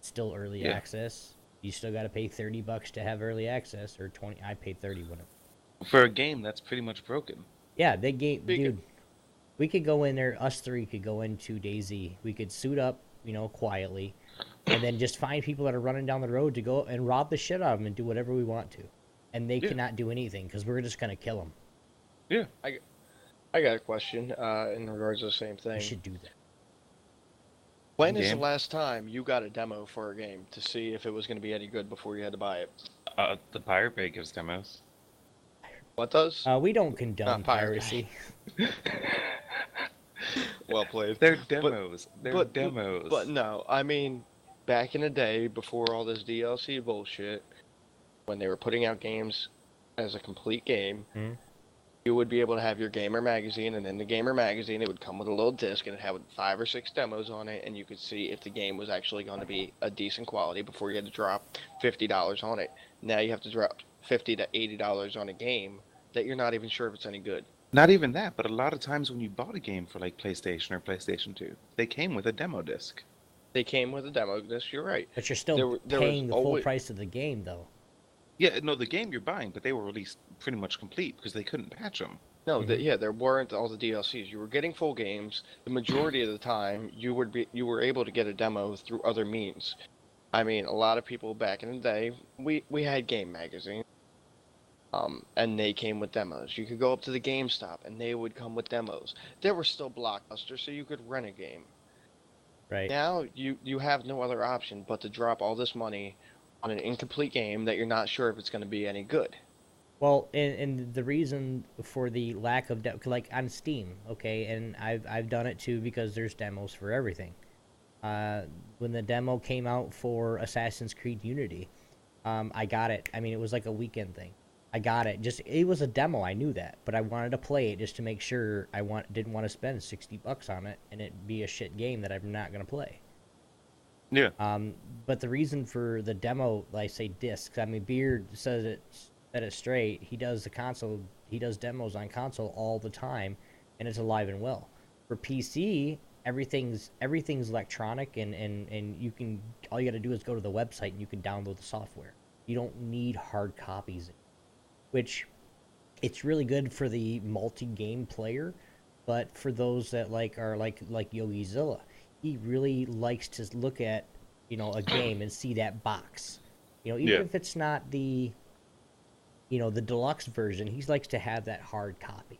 still early access. You still got to pay $30 to have early access, or 20. I paid 30 when it. For a game that's pretty much broken. Yeah, they gave, dude. We could go in there. Us three could go into DayZ. We could suit up, you know, quietly, and then just find people that are running down the road to go and rob the shit out of them and do whatever we want to, and they cannot do anything because we're just gonna kill them. Yeah. I got a question in regards to the same thing. We should do that. When is the last time you got a demo for a game to see if it was going to be any good before you had to buy it? The Pirate Bay gives demos. What does? We don't condone piracy. Well played. They're demos. They're demos. But no, I mean, back in the day, before all this DLC bullshit, when they were putting out games as a complete game, you would be able to have your gamer magazine, and in the gamer magazine, it would come with a little disc, and it had 5 or 6 demos on it, and you could see if the game was actually going to be a decent quality before you had to drop $50 on it. Now you have to drop $50 to $80 on a game that you're not even sure if it's any good. Not even that, but a lot of times when you bought a game for like PlayStation or PlayStation 2, they came with a demo disc. They came with a demo disc, you're right. But you're still paying the full price of the game, though. Yeah, no, the game you're buying, but they were released pretty much complete because they couldn't patch them. No, there weren't all the DLCs. You were getting full games. The majority of the time, you were able to get a demo through other means. I mean, a lot of people back in the day, we had game magazines, and they came with demos. You could go up to the GameStop, and they would come with demos. There were still Blockbusters, so you could rent a game. Right. Now, you have no other option but to drop all this money on an incomplete game that you're not sure if it's going to be any good. Well, and the reason for the lack of like on Steam, okay, and I've done it too because there's demos for everything. When the demo came out for Assassin's Creed Unity, I got it. I mean, it was like a weekend thing. I got it. It was a demo. I knew that, but I wanted to play it just to make sure didn't want to spend $60 on it and it be a shit game that I'm not gonna play. Yeah. But the reason for the demo, like say discs, I mean, Beard said it straight. He does demos on console all the time, and it's alive and well. For PC, everything's electronic, and you can, all you got to do is go to the website and you can download the software. You don't need hard copies, which it's really good for the multi-game player, but for those that are like Yogizilla, he really likes to look at, you know, a game and see that box. You know, even if it's not the, you know, the deluxe version, he likes to have that hard copy.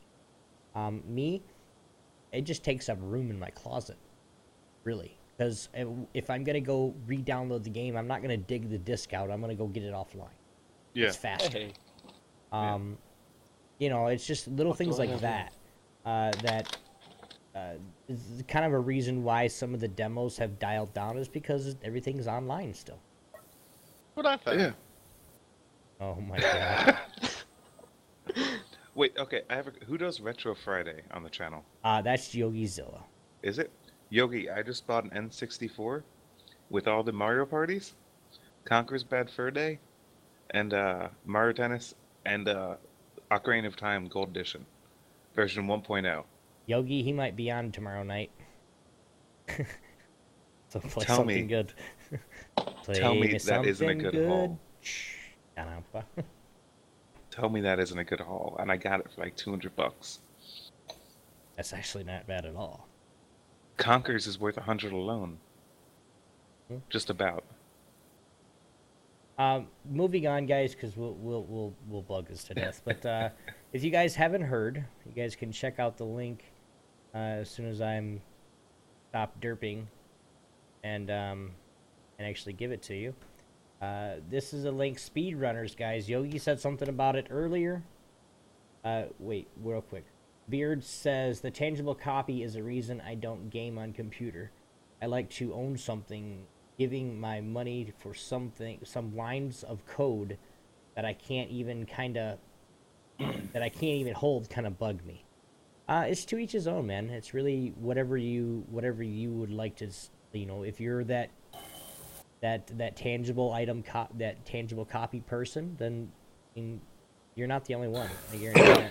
Me, it just takes up room in my closet, really. Because if I'm going to go re-download the game, I'm not going to dig the disc out. I'm going to go get it offline. Yeah. It's faster. You know, it's just little things like that. Is kind of a reason why some of the demos have dialed down is because everything's online still. What I found. Yeah. Oh my god. Wait, okay, who does Retro Friday on the channel? That's Yogizilla. Is it? Yogi, I just bought an N64 with all the Mario parties, Conker's Bad Fur Day, and Mario Tennis, and Ocarina of Time Gold Edition, version 1.0. Yogi, he might be on tomorrow night. So play Tell something me. good. Tell me that isn't a good haul. Caramba. Tell me that isn't a good haul, and I got it for like $200. That's actually not bad at all. Conker's is worth $100 alone. Just about. Moving on, guys, because we'll bug this to death. But if you guys haven't heard, you guys can check out the link as soon as I'm stop derping, and actually give it to you. This is a link, Speedrunners, guys. Yogi said something about it earlier. Wait, real quick. Beard says, the tangible copy is a reason I don't game on computer. I like to own something, giving my money for something, some lines of code that I can't even kind of that I can't even hold kind of bug me. It's to each his own, man. It's really whatever you would like to, if you're that tangible item that tangible copy person, then you're not the only one. I guarantee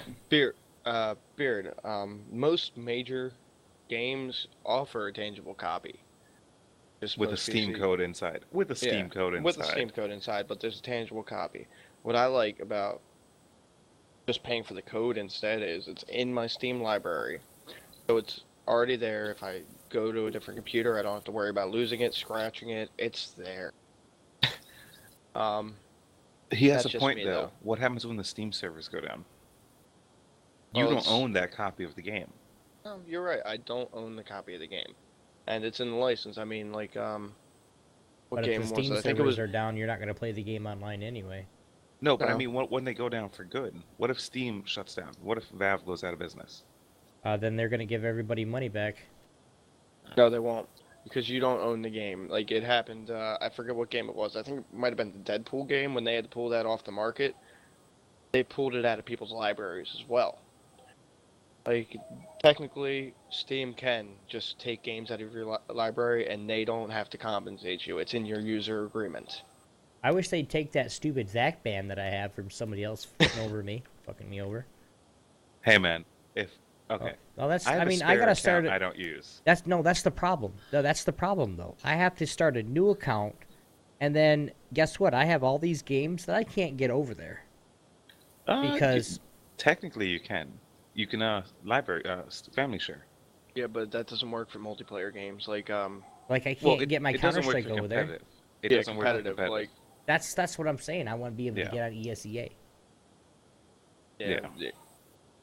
that. Beard. Most major games offer a tangible copy. Just with a Steam code inside. With a Steam code inside. With a Steam code inside, but there's a tangible copy. What I like about just paying for the code instead is it's in my Steam library. So it's already there. If I go to a different computer, I don't have to worry about losing it, scratching it. It's there. He has a point, though. What happens when the Steam servers go down? You don't own that copy of the game. No, you're right. I don't own the copy of the game. And it's in the license. I mean, like, what game was it? But if the Steam servers are down, you're not going to play the game online anyway. No, but I mean, when they go down for good, what if Steam shuts down? What if Valve goes out of business? Then they're going to give everybody money back. No, they won't. Because you don't own the game. Like, it happened, I forget what game it was. I think it might have been the Deadpool game when they had to pull that off the market. They pulled it out of people's libraries as well. Like, technically, Steam can just take games out of your library and they don't have to compensate you. It's in your user agreement. I wish they'd take that stupid Zach ban that I have from somebody else fucking me over. Hey, man, okay. Well, I gotta start it. I don't use. That's the problem. No, that's the problem though. I have to start a new account, and then guess what? I have all these games that I can't get over there. Because technically you can. You can library family share. Yeah, but that doesn't work for multiplayer games. Like I can't get my Counter-Strike over there. It doesn't work for competitive. Like that's what I'm saying. I want to be able to get on ESEA. Yeah.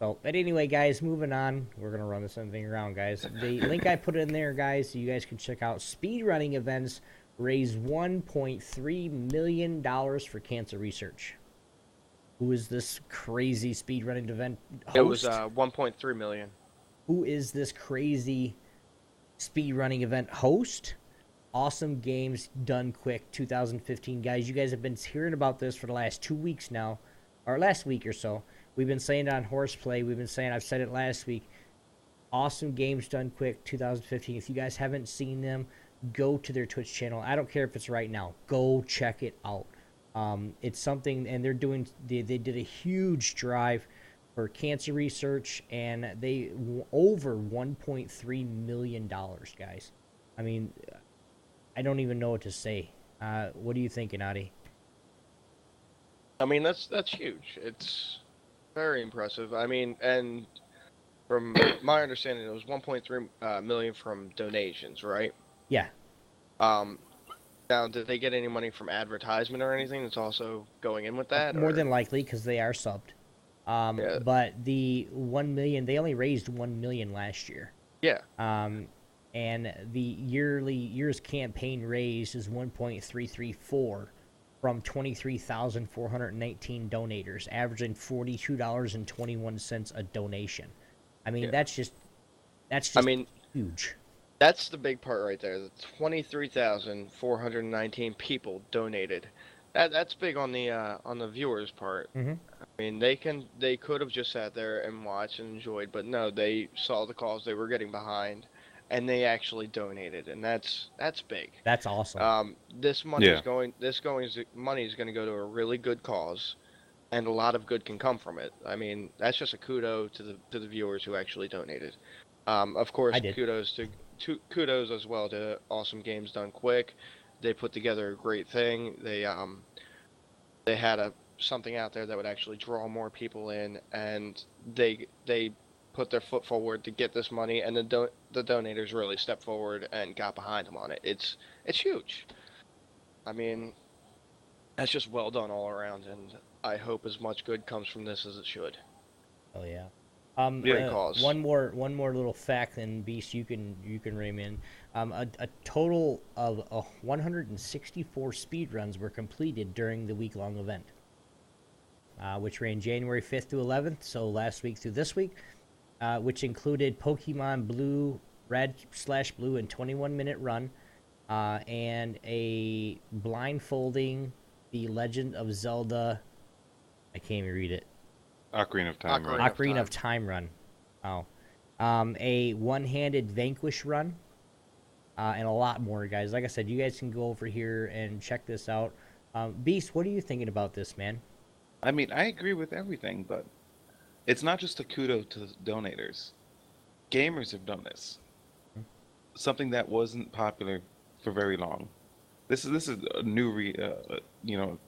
So, but anyway, guys, moving on. We're going to run this thing around, guys. The link I put in there, guys, so you guys can check out speedrunning events raise $1.3 million for cancer research. Who is this crazy speedrunning event host? It was 1.3 million. Who is this crazy speedrunning event host? Awesome Games Done Quick 2015. Guys, you guys have been hearing about this for the last 2 weeks now, or last week or so. We've been saying it on Horseplay. We've been saying, I've said it last week. Awesome Games Done Quick 2015. If you guys haven't seen them, go to their Twitch channel. I don't care if it's right now. Go check it out. It's something, and they did a huge drive for cancer research, and they over $1.3 million, guys. I mean, I don't even know what to say. What are you thinking, Oddy? I mean, that's huge. It's very impressive. I mean, and from my understanding, it was 1.3 million from donations, right? Yeah. Now, did they get any money from advertisement or anything that's also going in with that? More than likely, because they are subbed. Yeah. But the 1 million, they only raised 1 million last year. Yeah. And the year's campaign raised is 1.334 from 23,419 donators, averaging $42.21 a donation. I mean, that's just huge. That's the big part right there. The 23,419 people donated. That's big on the viewers' part. Mm-hmm. I mean, they could have just sat there and watched and enjoyed, but no, they saw the cause they were getting behind, and they actually donated, and that's big. That's awesome. This money is going to go to a really good cause, and a lot of good can come from it. I mean, that's just a kudos to the viewers who actually donated. Of course, kudos as well to Awesome Games Done Quick. They put together a great thing. They had something out there that would actually draw more people in, and they put their foot forward to get this money, and the donators really stepped forward and got behind them on it. It's huge. I mean, that's just well done all around, and I hope as much good comes from this as it should. Oh yeah. Great cause. One more little fact, and Beast, you can rein in. A total of 164 speedruns were completed during the week-long event, which ran January 5th to 11th, so last week through this week, which included Pokemon Blue, Red/Blue, and 21-minute run, and a blindfolding The Legend of Zelda. I can't even read it. Ocarina of Time. Ocarina Right? Ocarina of Time run. Oh. A one-handed Vanquish run. And a lot more, guys. Like I said, you guys can go over here and check this out. Beast, what are you thinking about this, man? I mean, I agree with everything, but it's not just a kudo to the donators. Gamers have done this. Something that wasn't popular for very long. This is a new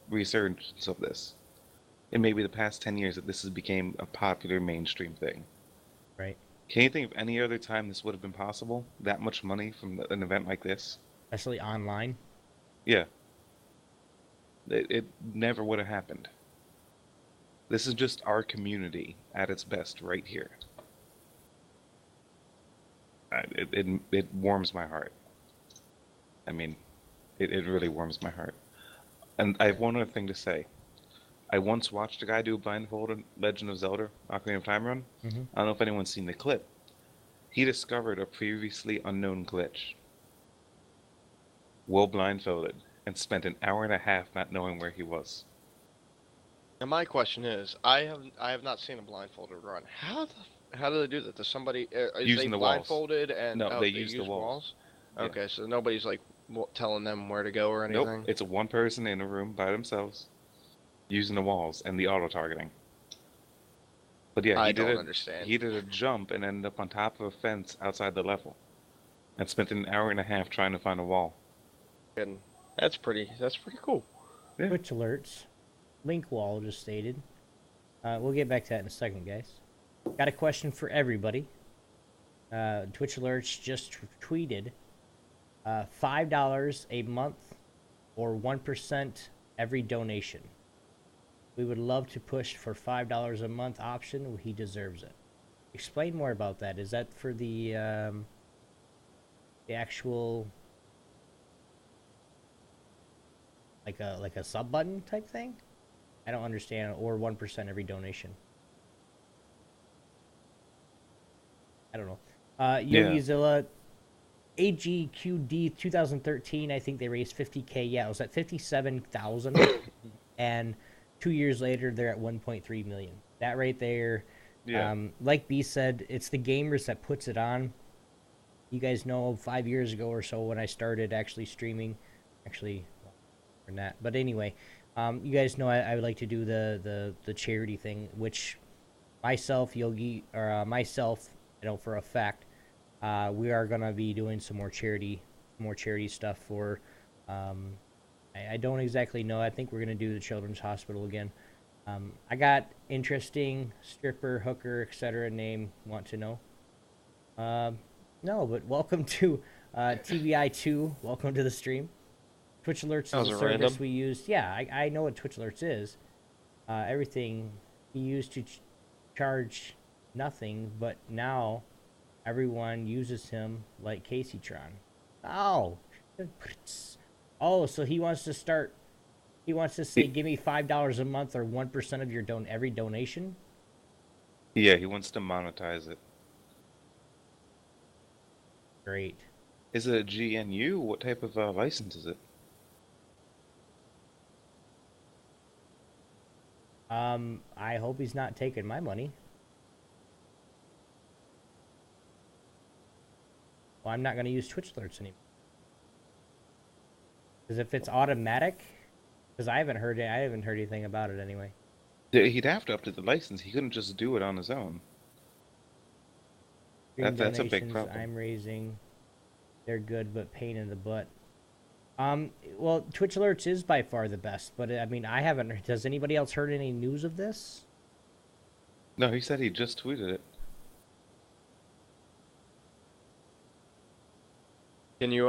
resurgence of this. It may be the past 10 years that this has became a popular mainstream thing. Right. Can you think of any other time this would have been possible? That much money from an event like this? Especially online. Yeah. It never would have happened. This is just our community at its best right here. It warms my heart. I mean, it really warms my heart. And I have one other thing to say. I once watched a guy do a blindfolded Legend of Zelda Ocarina of Time run. Mm-hmm. I don't know if anyone's seen the clip. He discovered a previously unknown glitch while blindfolded and spent an hour and a half not knowing where he was. And my question is, I have not seen a blindfolded run. How do they do that? Does somebody is Using they the walls. blindfolded and No, oh, they they use the use walls. Yeah. Okay, so nobody's like telling them where to go or anything. Nope, it's one person in a room by themselves using the walls and the auto-targeting. But yeah, I don't understand. He did a jump and ended up on top of a fence outside the level and spent an hour and a half trying to find a wall. And that's pretty cool. Yeah. Twitch alerts. Link wall just stated. We'll get back to that in a second, guys. Got a question for everybody. Twitch alerts just tweeted $5 a month or 1% every donation. We would love to push for $5 a month option. He deserves it. Explain more about that. Is that for the actual like a sub button type thing? I don't understand. Or 1% every donation. I don't know. Yogizilla, AGQD 2013. I think they raised 50K. Yeah, it was at 57,000, and 2 years later they're at 1.3 million. That right there. Yeah. Like B said, it's the gamers that puts it on. You guys know 5 years ago or so when I started actually streaming, or not. But anyway, you guys know I would like to do the charity thing, which myself, myself, I know for a fact, we are gonna be doing some more charity stuff for. I don't exactly know. I think we're gonna do the Children's Hospital again. I got interesting stripper, hooker, etc. name. Want to know? No, but welcome to TVI2. Welcome to the stream. Twitch Alerts is a service random? we used. Yeah, I know what Twitch Alerts is. Everything he used to charge nothing, but now everyone uses him like Caseytron. Oh, so he wants to start. He wants to say, "Give me $5 a month or 1% of your every donation." Yeah, he wants to monetize it. Great. Is it a GNU? What type of license is it? I hope he's not taking my money. Well, I'm not going to use Twitch alerts anymore. Because if it's automatic, because I haven't heard anything about it anyway. Yeah, he'd have to update the license. He couldn't just do it on his own. That's a big problem. I'm raising. They're good, but pain in the butt. Well, Twitch alerts is by far the best, but I mean, I haven't. Has anybody else heard any news of this? No, he said he just tweeted it. Can you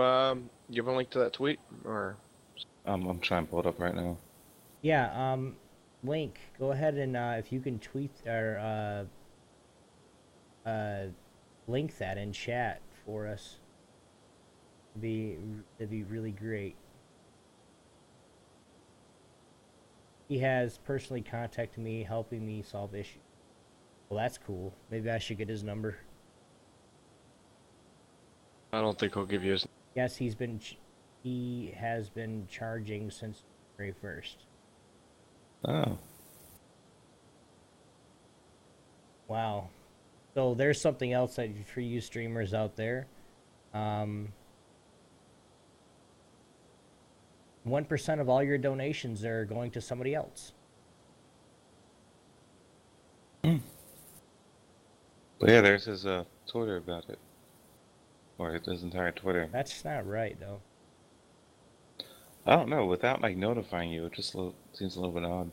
give a link to that tweet or? I'm trying to pull it up right now. Yeah. Link. Go ahead and if you can tweet or link that in chat for us. It'd be really great. He has personally contacted me, helping me solve issues. Well, that's cool. Maybe I should get his number. I don't think he'll give you his. Yes, he has been charging since January 1st. Oh. Wow. So there's something else that for you streamers out there. 1% of all your donations are going to somebody else. But yeah, there's his Twitter about it. Or his entire Twitter. That's not right, though. I don't know, without like notifying you, it just seems a little bit odd.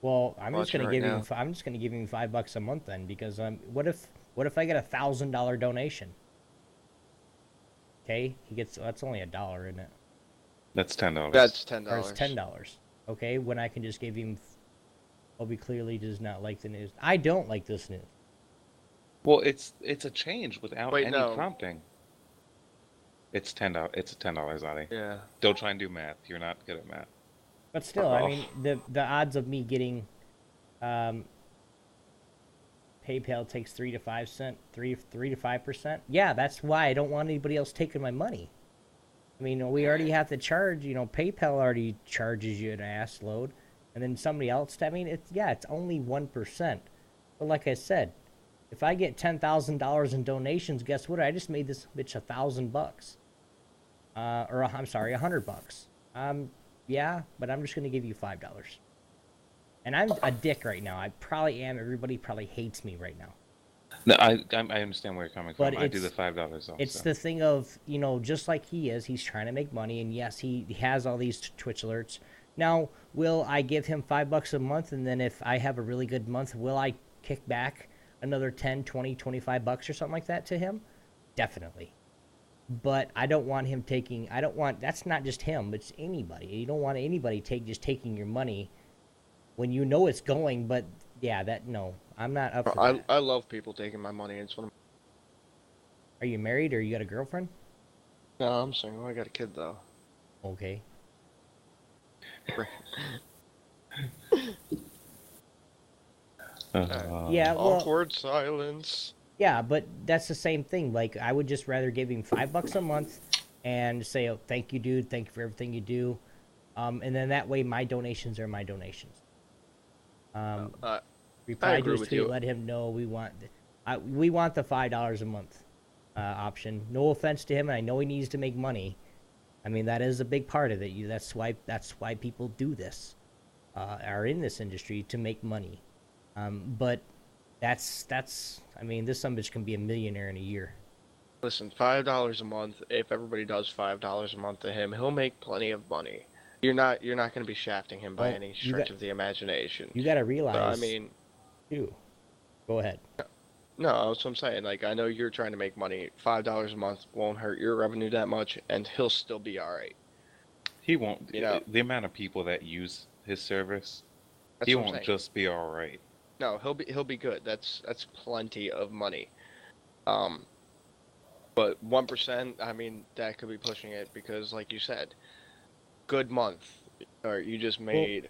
Well, I'm just gonna Watching give right him. now. I'm just gonna give him $5 a month then, because what if I get $1,000 donation? Okay, he gets. That's only $1, isn't it? That's $10. That's $10. Or it's $10. Okay, when I can just give him. Obi clearly does not like the news. I don't like this news. Well, it's a change without Wait, any no. prompting. It's $10. It's $10, Oddy. Yeah. Don't try and do math. You're not good at math. But still, I mean, the odds of me getting, PayPal takes 3 to 5%. Yeah, that's why I don't want anybody else taking my money. I mean, we already have to charge. PayPal already charges you an ass load, and then somebody else. I mean, it's only 1%. But like I said, if I get $10,000 in donations, guess what? I just made this bitch $1,000. I'm sorry, $100. Yeah, but I'm just gonna give you $5. And I'm a dick right now. I probably am. Everybody probably hates me right now. No, I understand where you're coming from. But I do the $5 also. It's the thing of, just like he's trying to make money, and yes, he has all these Twitch alerts. Now, will I give him $5 a month, and then if I have a really good month, will I kick back another 10, 20, $25 or something like that to him? Definitely. But I don't want him taking. That's not just him. It's anybody. You don't want anybody taking your money when you know it's going. But yeah, no, I'm not up for that. I love people taking my money. It's one of Are you married or you got a girlfriend? No, I'm single. I got a kid though. Okay. Yeah. Well, Awkward silence. yeah, but that's the same thing. Like, I would just rather give him $5 a month and say, "Oh, thank you, dude. Thank you for everything you do." And then that way, my donations are my donations. Reply to his tweet, let him know we want the $5 a month option. No offense to him, and I know he needs to make money. I mean, that is a big part of it. That's why people do this, are in this industry to make money. But that's. I mean, this son bitch can be a millionaire in a year. Listen, $5 a month. If everybody does $5 a month to him, he'll make plenty of money. You're not going to be shafting him by any stretch of the imagination. You got to realize. I mean, too. Go ahead. No, that's what I'm saying. Like, I know you're trying to make money. $5 a month won't hurt your revenue that much, and he'll still be all right. He won't. The amount of people that use his service, he won't just be all right. No, he'll be good. That's plenty of money. But 1%, I mean, that could be pushing it because, like you said, good month, or you just made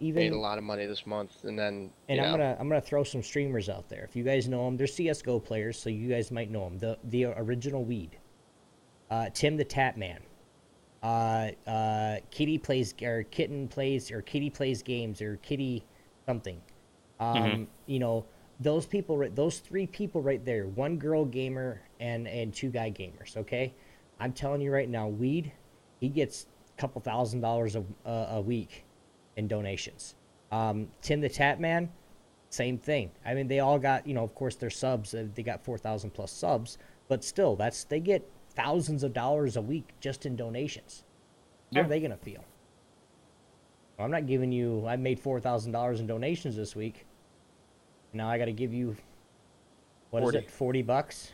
a lot of money this month, and then. And I'm gonna throw some streamers out there. If you guys know them, they're CS:GO players, so you guys might know them. The original Weed, Tim the Tap Man, Kitty plays or Kitten plays or Kitty plays games or Kitty something. Those people, those three people right there, one girl gamer and two guy gamers. Okay, I'm telling you right now, Weed, he gets a couple $1,000s a week in donations. Tim the Tap Man, same thing. I mean, they all got, of course, their subs. They got 4,000 plus subs, but still, they get thousands of dollars a week just in donations. How are they gonna feel? Well, I'm not giving you. I made $4,000 in donations this week. Now I got to give you, what 40. Is it, $40?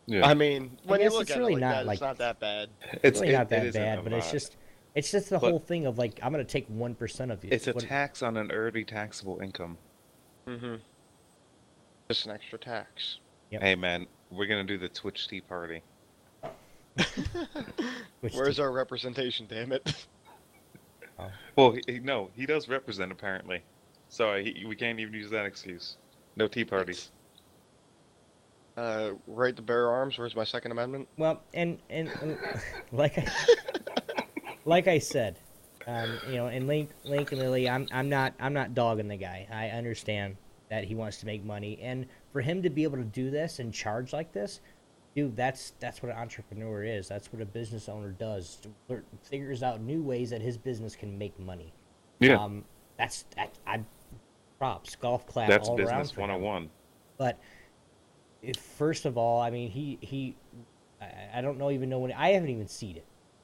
Yeah. I mean, when you look at really it like that, it's not that bad. It's really not that bad, but it's just the whole thing of like, I'm gonna take 1% of you. It's a tax on an already taxable income. Mm-hmm. Just an extra tax. Yep. Hey man, we're gonna do the Twitch tea party. Where's our representation? Damn it. Well, no, he does represent apparently. So we can't even use that excuse. No tea parties. Right to bear arms. Where's my Second Amendment? Well, and like like I said, you know, and Link and Lily, I'm not dogging the guy. I understand that he wants to make money, and for him to be able to do this and charge like this, dude, that's what an entrepreneur is. That's what a business owner does. Figures out new ways that his business can make money. Yeah. I props, golf clap That's all around business for him. 101. But first of all, I mean, I don't know even know when I haven't even seen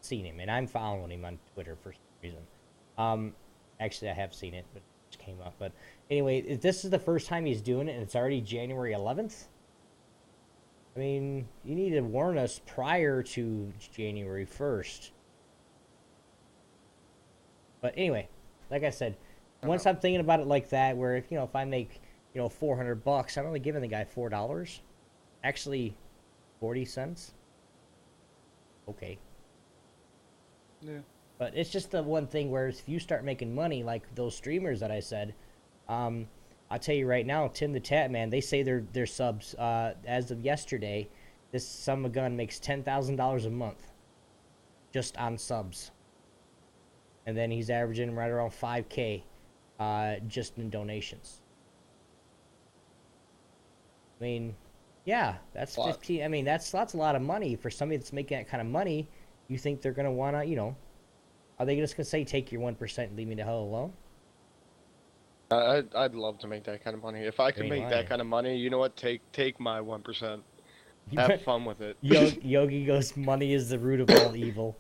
him, and I'm following him on Twitter for some reason. Actually, I have seen it, but it just came up. But anyway, if this is the first time he's doing it, and it's already January 11th. I mean, you need to warn us prior to January 1st. But anyway, like I said, once I'm thinking about it like that, where if I make $400, I'm only giving the guy $4. Actually, 40 cents. Okay. Yeah. But it's just the one thing where if you start making money like those streamers that I said, I'll tell you right now, Tim the Tat Man, they say their subs, as of yesterday, this son of a gun makes $10,000 a month just on subs. And then he's averaging right around 5K just in donations. I mean, yeah, that's 15. I mean, that's a lot of money for somebody that's making that kind of money. You think they're going to want to, are they just going to say, take your 1% and leave me the hell alone? I'd love to make that kind of money. If I could make that kind of money, you know what? Take my 1%. Have fun with it. Yogi goes, money is the root of all evil.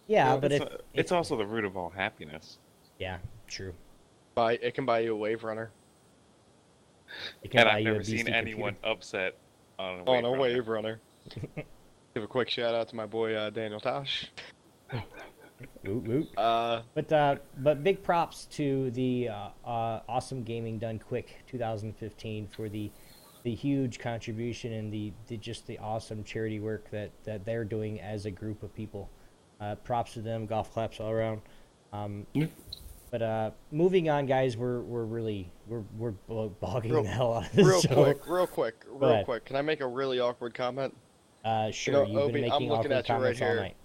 Yeah, well, but it's also the root of all happiness. Yeah, true. It can buy you a wave runner. And I've never seen anyone upset on a wave runner. Give a quick shout out to my boy Daniel Tosh. But big props to the Awesome Gaming Done Quick 2015 for the huge contribution and the awesome charity work that they're doing as a group of people. Props to them, golf claps all around. But moving on, guys, we're bogging the hell out of this show. Real quick. Can I make a really awkward comment? Sure. You've been making awkward comments all night.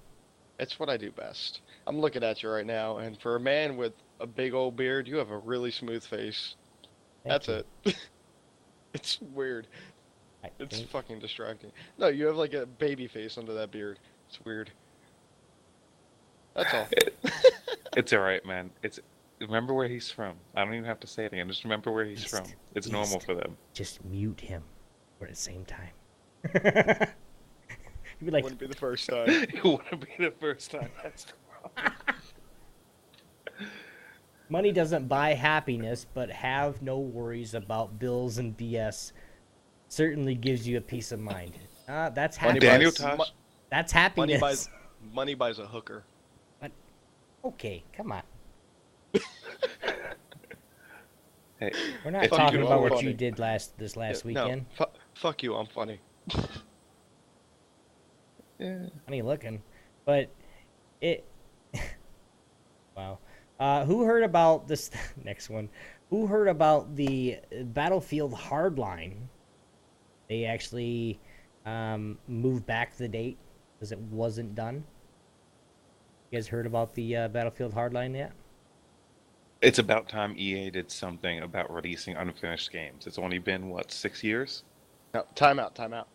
It's what I do best. I'm looking at you right now, and for a man with a big old beard, you have a really smooth face. That's it. It's weird. It's fucking distracting. No, you have like a baby face under that beard. It's weird. That's all. It's alright, man. Remember where he's from. I don't even have to say it again. Just remember where he's from. It's normal for them. Just mute him at the same time. You'd be like, wouldn't be the first time. It wouldn't be the first time. That's the problem. Money doesn't buy happiness, but have no worries about bills and BS certainly gives you a peace of mind. That's happiness. That's happiness. Money buys a hooker. Okay, come on. Hey, we're not talking about what you did this last weekend. No, fuck you, I'm funny. Yeah. Funny looking, but wow. Who heard about this next one? Who heard about the Battlefield Hardline? They actually moved back the date because it wasn't done. You guys heard about the Battlefield Hardline yet? It's about time EA did something about releasing unfinished games. It's only been, 6 years? No, time out.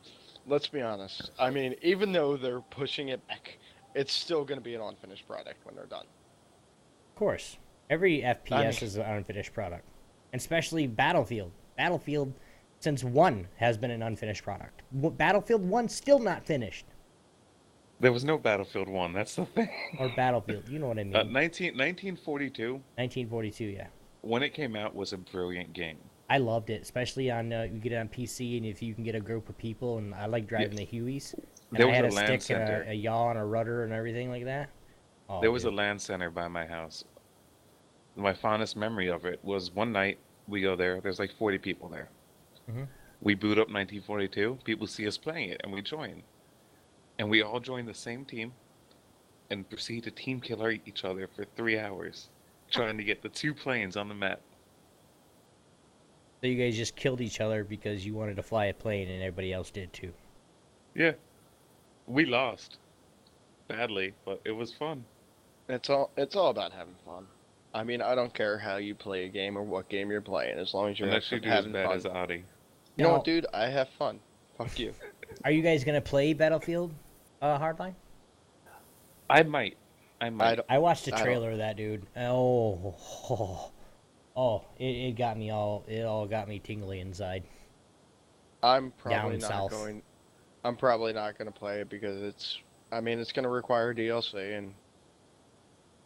Let's be honest. I mean, even though they're pushing it back, it's still going to be an unfinished product when they're done. Of course. Every FPS is an unfinished product. And especially Battlefield. Battlefield, since 1, has been an unfinished product. Battlefield 1 still not finished. There was no Battlefield 1, that's the thing. Or Battlefield, you know what I mean. 1942? 1942, yeah. When it came out, was a brilliant game. I loved it, especially on you get it on PC, and if you can get a group of people, and I like driving the Hueys. And I had a stick, a yaw, and a rudder, and everything like that. Oh, there was a LAN center by my house. My fondest memory of it was one night we go there. There's like 40 people there. Mm-hmm. We boot up 1942. People see us playing it, and we join. And we all join the same team, and proceed to team kill each other for 3 hours, trying to get the 2 planes on the map. So you guys just killed each other because you wanted to fly a plane, and everybody else did too. Yeah, we lost badly, but it was fun. It's all about having fun. I mean, I don't care how you play a game or what game you're playing, as long as you're Unless you do as having bad fun. as Oddy. You know Now- what, dude? I have fun. Fuck you. Are you guys gonna play Battlefield Hardline? I might. don't- I watched the I don't- trailer of that, dude. It got me all. It all got me tingly inside. I'm probably Down not south. going. I'm probably not going to play it because it's. I mean, it's going to require DLC, and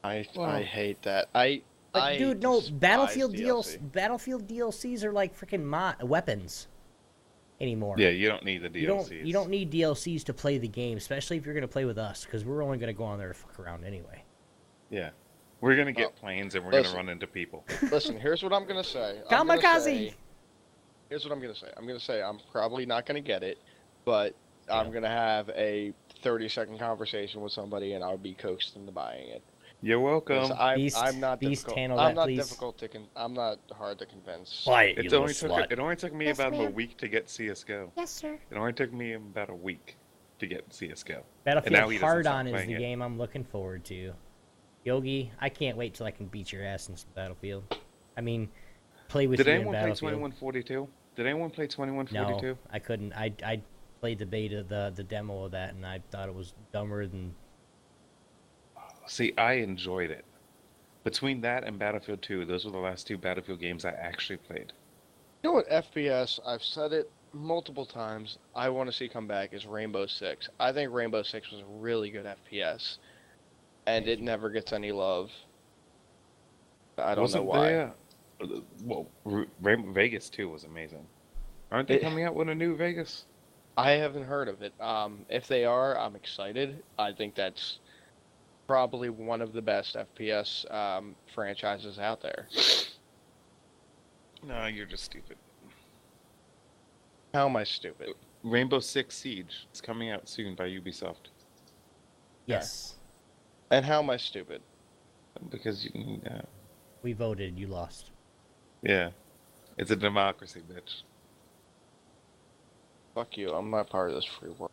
I hate that. But dude, no, despise Battlefield DLC. Battlefield DLCs are like freaking weapons anymore. Yeah, you don't need the DLCs. You don't need DLCs to play the game, especially if you're gonna play with us, because we're only gonna go on there to fuck around anyway. Yeah. We're gonna get Well, planes and we're listen. gonna run into people. Listen, here's what I'm going to say. Kamikaze! Here's what I'm going to say. I'm going to say I'm probably not going to get it, but I'm going to have a 30-second conversation with somebody, and I'll be coaxed into buying it. You're welcome. 'Cause Beast, I'm not Beast, difficult. handle I'm that, not please. difficult to. I'm not hard to convince. Quiet, It only took me Yes, about a ma'am. week to get CS:GO. Yes, sir. It only took me about a week to get CS:GO. now Battlefield he doesn't stop Hardline is playing the it. game I'm looking forward to. Yogi, I can't wait till I can beat your ass in some Battlefield. I mean, play with Did you in anyone play Battlefield. 2142? Did anyone play 2142? No, I couldn't. I played the beta, the demo of that, and I thought it was dumber than. See, I enjoyed it. Between that and Battlefield 2, those were the last two Battlefield games I actually played. You know what FPS? I've said it multiple times. I want to see come back is Rainbow Six. I think Rainbow Six was a really good FPS, and it never gets any love. I don't know why. Well, Vegas 2 was amazing. Aren't they coming out with a new Vegas? I haven't heard of it. If they are, I'm excited. I think that's probably one of the best FPS franchises out there. No, you're just stupid. How am I stupid? Rainbow Six Siege is coming out soon by Ubisoft. Yes, And how am I stupid? Because you, we voted. You lost. yeah, it's a democracy, bitch. Fuck you. I'm not part of this free world.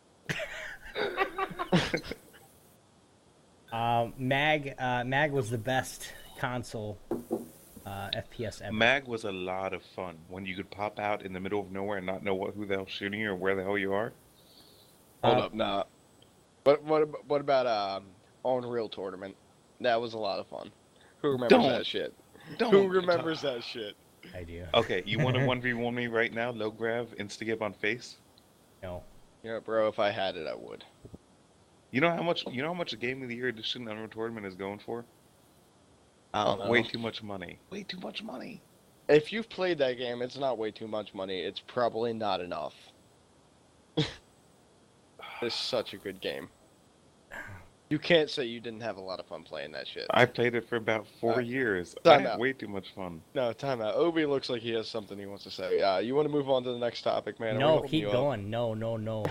Mag was the best console FPS ever. Mag was a lot of fun when you could pop out in the middle of nowhere and not know who the hell's shooting you or where the hell you are. Hold up, nah. What about Unreal Tournament? That was a lot of fun. Who remembers Don't. that shit? Don't Who remembers that shit? I do. Okay, you want to 1v1 me right now? Low grav, insta-gib on face. No. Yeah, bro. If I had it, I would. You know how much a Game of the Year edition Unreal Tournament is going for? I don't know. Way too much money. Way too much money. If you've played that game, it's not way too much money. It's probably not enough. It's such a good game. You can't say you didn't have a lot of fun playing that shit. I played it for about 4 Alright. years. I Time had out. way too much fun. No, time out. Obi looks like he has something he wants to say. You want to move on to the next topic, man? Are we No, holding keep you up? going. No. No.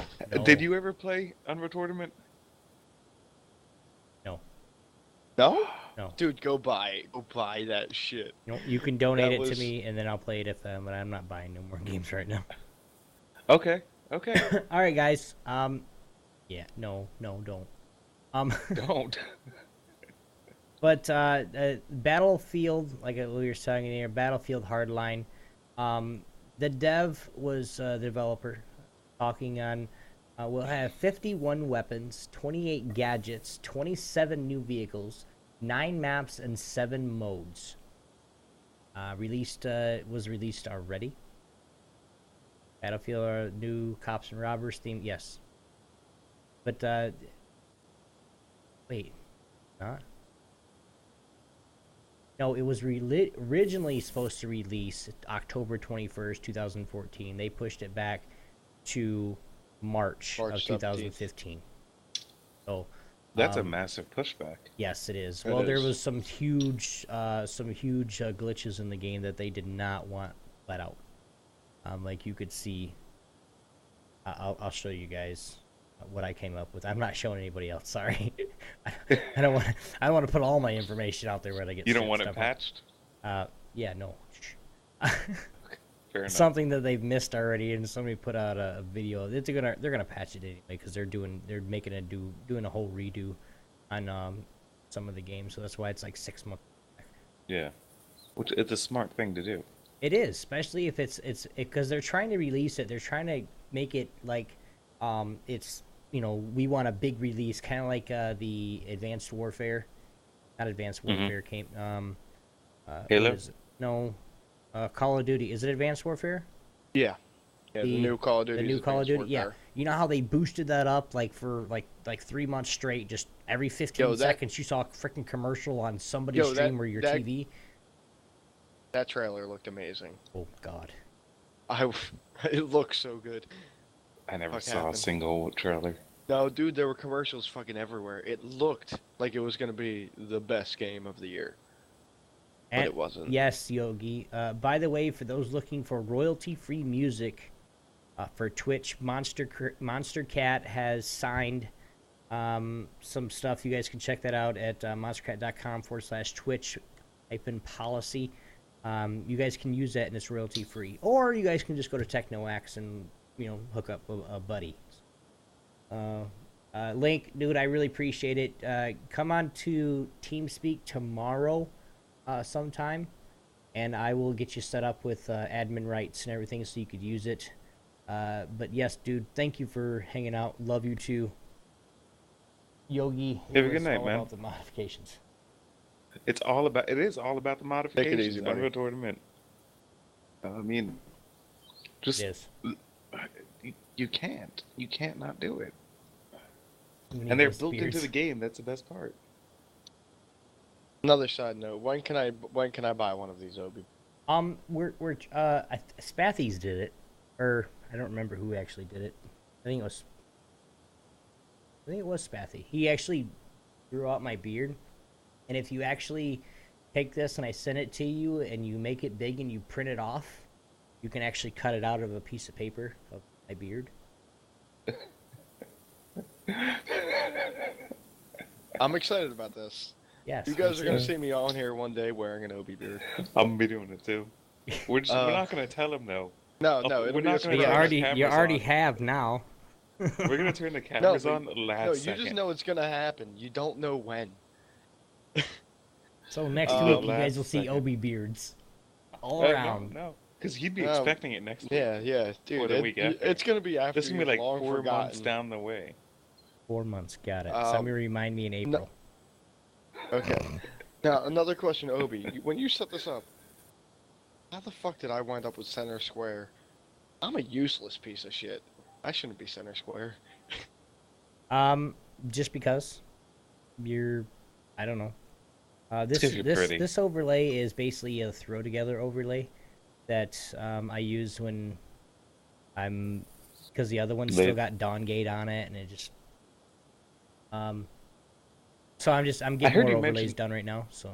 Did you ever play Unreal Tournament? No? No. Dude, go buy it. Go buy that shit. No, you can donate That it was- to me, and then I'll play it if. But I'm not buying no more games right now. Okay. All right, guys. Yeah. No. Don't. Don't. But Battlefield, like we were saying here, Battlefield Hardline. The dev was the developer talking on. We'll have 51 weapons, 28 gadgets, 27 new vehicles, 9 maps, and 7 modes. Was released already. Battlefield new cops and robbers theme, yes. But wait, not. No, it was originally supposed to release October 21st, 2014. They pushed it back to March of 17th. 2015. So That's a massive pushback. yes, it is. It Well, there is. was some huge glitches in the game that they did not want let out. Like you could see. I'll show you guys what I came up with. I'm not showing anybody else. Sorry. I don't want to put all my information out there where I get. You don't want it stuff patched? Yeah, no. Fair enough. Something that they've missed already, and somebody put out a video. They're gonna patch it anyway because they're doing a whole redo on some of the games, so that's why it's like 6 months. Yeah, which it's a smart thing to do. It is, especially if it's because they're trying to release it. They're trying to make it like, it's we want a big release, kind of like the Advanced Warfare, not Advanced Warfare came. Halo? No, Call of Duty. Is it Advanced Warfare? Yeah. Yeah, the new Call of Duty. The new Call of Duty. Yeah. You know how they boosted that up like for like 3 months straight, just every 15 seconds you saw a freaking commercial on somebody's stream or your TV. That trailer looked amazing. Oh God. It looks so good. I never saw a single trailer. No, dude, there were commercials fucking everywhere. It looked like it was gonna be the best game of the year. But it wasn't. Yes, Yogi. By the way, for those looking for royalty-free music for Twitch, Monster Cat has signed some stuff. You guys can check that out at monstercat.com/Twitch-policy. You guys can use that and it's royalty-free. Or you guys can just go to TechnoAxe and, hook up a buddy. Link, dude, I really appreciate it. Come on to TeamSpeak tomorrow sometime, and I will get you set up with admin rights and everything so you could use it. But yes, dude, thank you for hanging out. Love you too. Yogi, have a good night, man. About the modifications. It is all about the modifications. Take it easy, buddy. Unreal Tournament. I mean, just you can't not do it. And they're built into the game. That's the best part. Another side note: when can I buy one of these, Obi? Spathies did it, or I don't remember who actually did it. I think it was Spathy. He actually grew out my beard, and if you actually take this and I send it to you and you make it big and you print it off, you can actually cut it out of a piece of paper of my beard. I'm excited about this. Yes, you guys are gonna see me on here one day wearing an Obi beard. I'm gonna be doing it too. We're not gonna tell him though. No, we're not gonna. You already have now. We're gonna turn the cameras on last second. You just know it's gonna happen. You don't know when. So next week you guys will see Obi beards all around. No, because he'd be expecting it next week. Yeah, dude. Or the week after. It's gonna be after. This is gonna be like 4 months down the way. 4 months, got it. Somebody remind me in April. Okay. Now another question, Obi. When you set this up, how the fuck did I wind up with center square? I'm a useless piece of shit. I shouldn't be center square. Just because I don't know. This overlay is basically a throw together overlay that I use when because the other one still got Dawn Gate on it, and it just so I'm getting more overlays done right now. So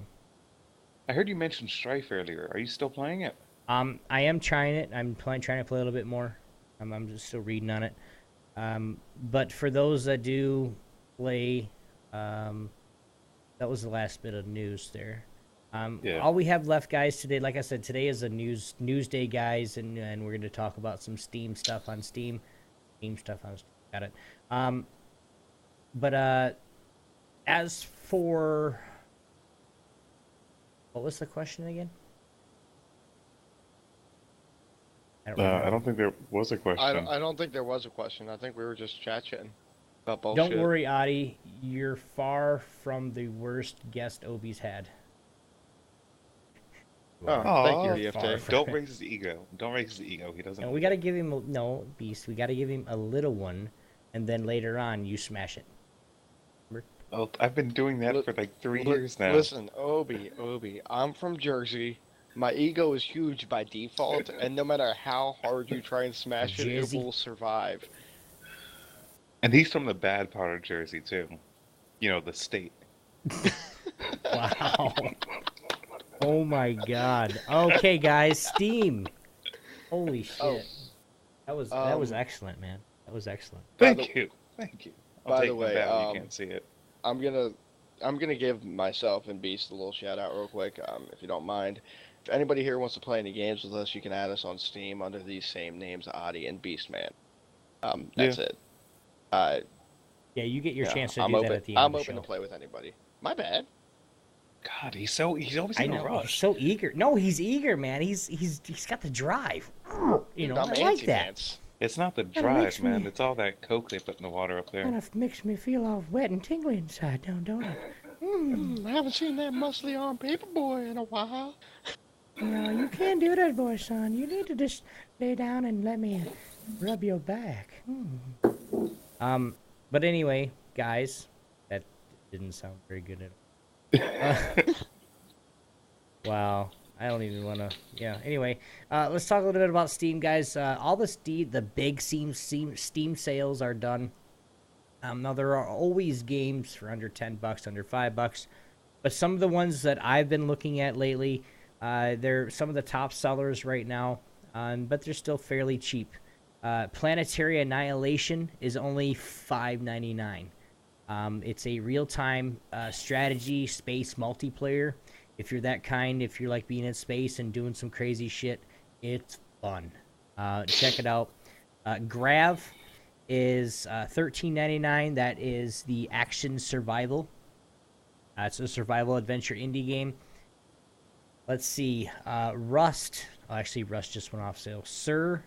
I heard you mention Strife earlier. Are you still playing it? I am trying it. I'm trying to play a little bit more. I'm just still reading on it. But for those that do play, that was the last bit of news there. All we have left, guys, today, like I said, today is a news day, guys, and we're going to talk about some Steam stuff on Steam. Got it. But as for... What was the question again? I don't think there was a question. I don't think there was a question. I think we were just chatting about bullshit. Don't worry, Oddy. You're far from the worst guest Obi's had. Thank you, EFT. Don't raise his ego. He doesn't. No, we got to give him Beast. We got to give him a little one, and then later on you smash it. Remember? Oh, I've been doing that for like 3 years now. Listen, Obi, I'm from Jersey. My ego is huge by default, and no matter how hard you try and smash it, it will survive. And he's from the bad part of Jersey too. The state. Wow. Oh my God. Okay, guys, Steam. Holy shit. That was excellent, man. That was excellent. Thank you. By the way, you can't see it. I'm gonna give myself and Beast a little shout out real quick, if you don't mind. If anybody here wants to play any games with us, you can add us on Steam under these same names, Oddy and Beastman. That's it. Yeah, you get your chance to do that at the end I'm of the open show. to play with anybody. My bad. God, he's always I in a know, he's rush. so eager. No, he's eager, man. He's got the drive. You Dude, know, I'm I like that. anti-Mance. It's not the Kinda drive, makes man. me- It's all that coke they put in the water up there. Kind of makes me feel all wet and tingly inside, don't it? I haven't seen that muscly arm paper boy in a while. No, you can't do that, boy, son. You need to just lay down and let me rub your back. But anyway, guys, that didn't sound very good at all. Wow, I don't even want to. Yeah. Anyway, let's talk a little bit about Steam, guys. All the big Steam sales are done. Now there are always games for under $10, under $5, but some of the ones that I've been looking at lately, they're some of the top sellers right now, but they're still fairly cheap. Planetary Annihilation is only $5.99. It's a real-time strategy space multiplayer. If you're that kind, if you're like being in space and doing some crazy shit, it's fun. Check it out. Grav is $13.99. That is the action survival. It's a survival adventure indie game. Let's see. Rust. Oh, actually, Rust just went off sale. Sir,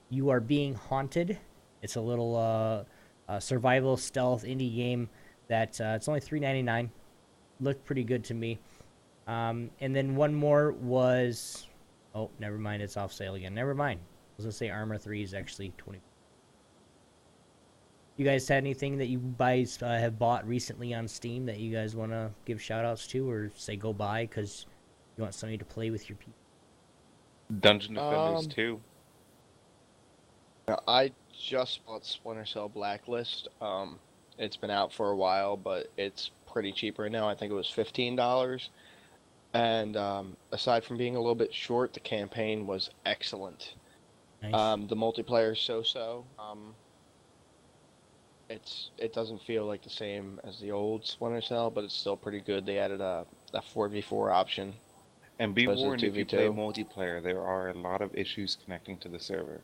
You Are Being Haunted. It's a little survival stealth indie game that it's only $3.99. Looked pretty good to me. And then one more was, oh, never mind, it's off sale again. Never mind. I was gonna say Armor 3 is actually 20. You guys had anything that you guys have bought recently on Steam that you guys want to give shout outs to or say go buy because you want somebody to play with your people? Dungeon Defenders 2. I just bought Splinter Cell Blacklist. It's been out for a while, but it's pretty cheap right now. I think it was $15. And aside from being a little bit short, the campaign was excellent. Nice. The multiplayer so-so. It doesn't feel like the same as the old Splinter Cell, but it's still pretty good. They added a 4v4 option. And be Those are warned, if you play 2v2. multiplayer, there are a lot of issues connecting to the server.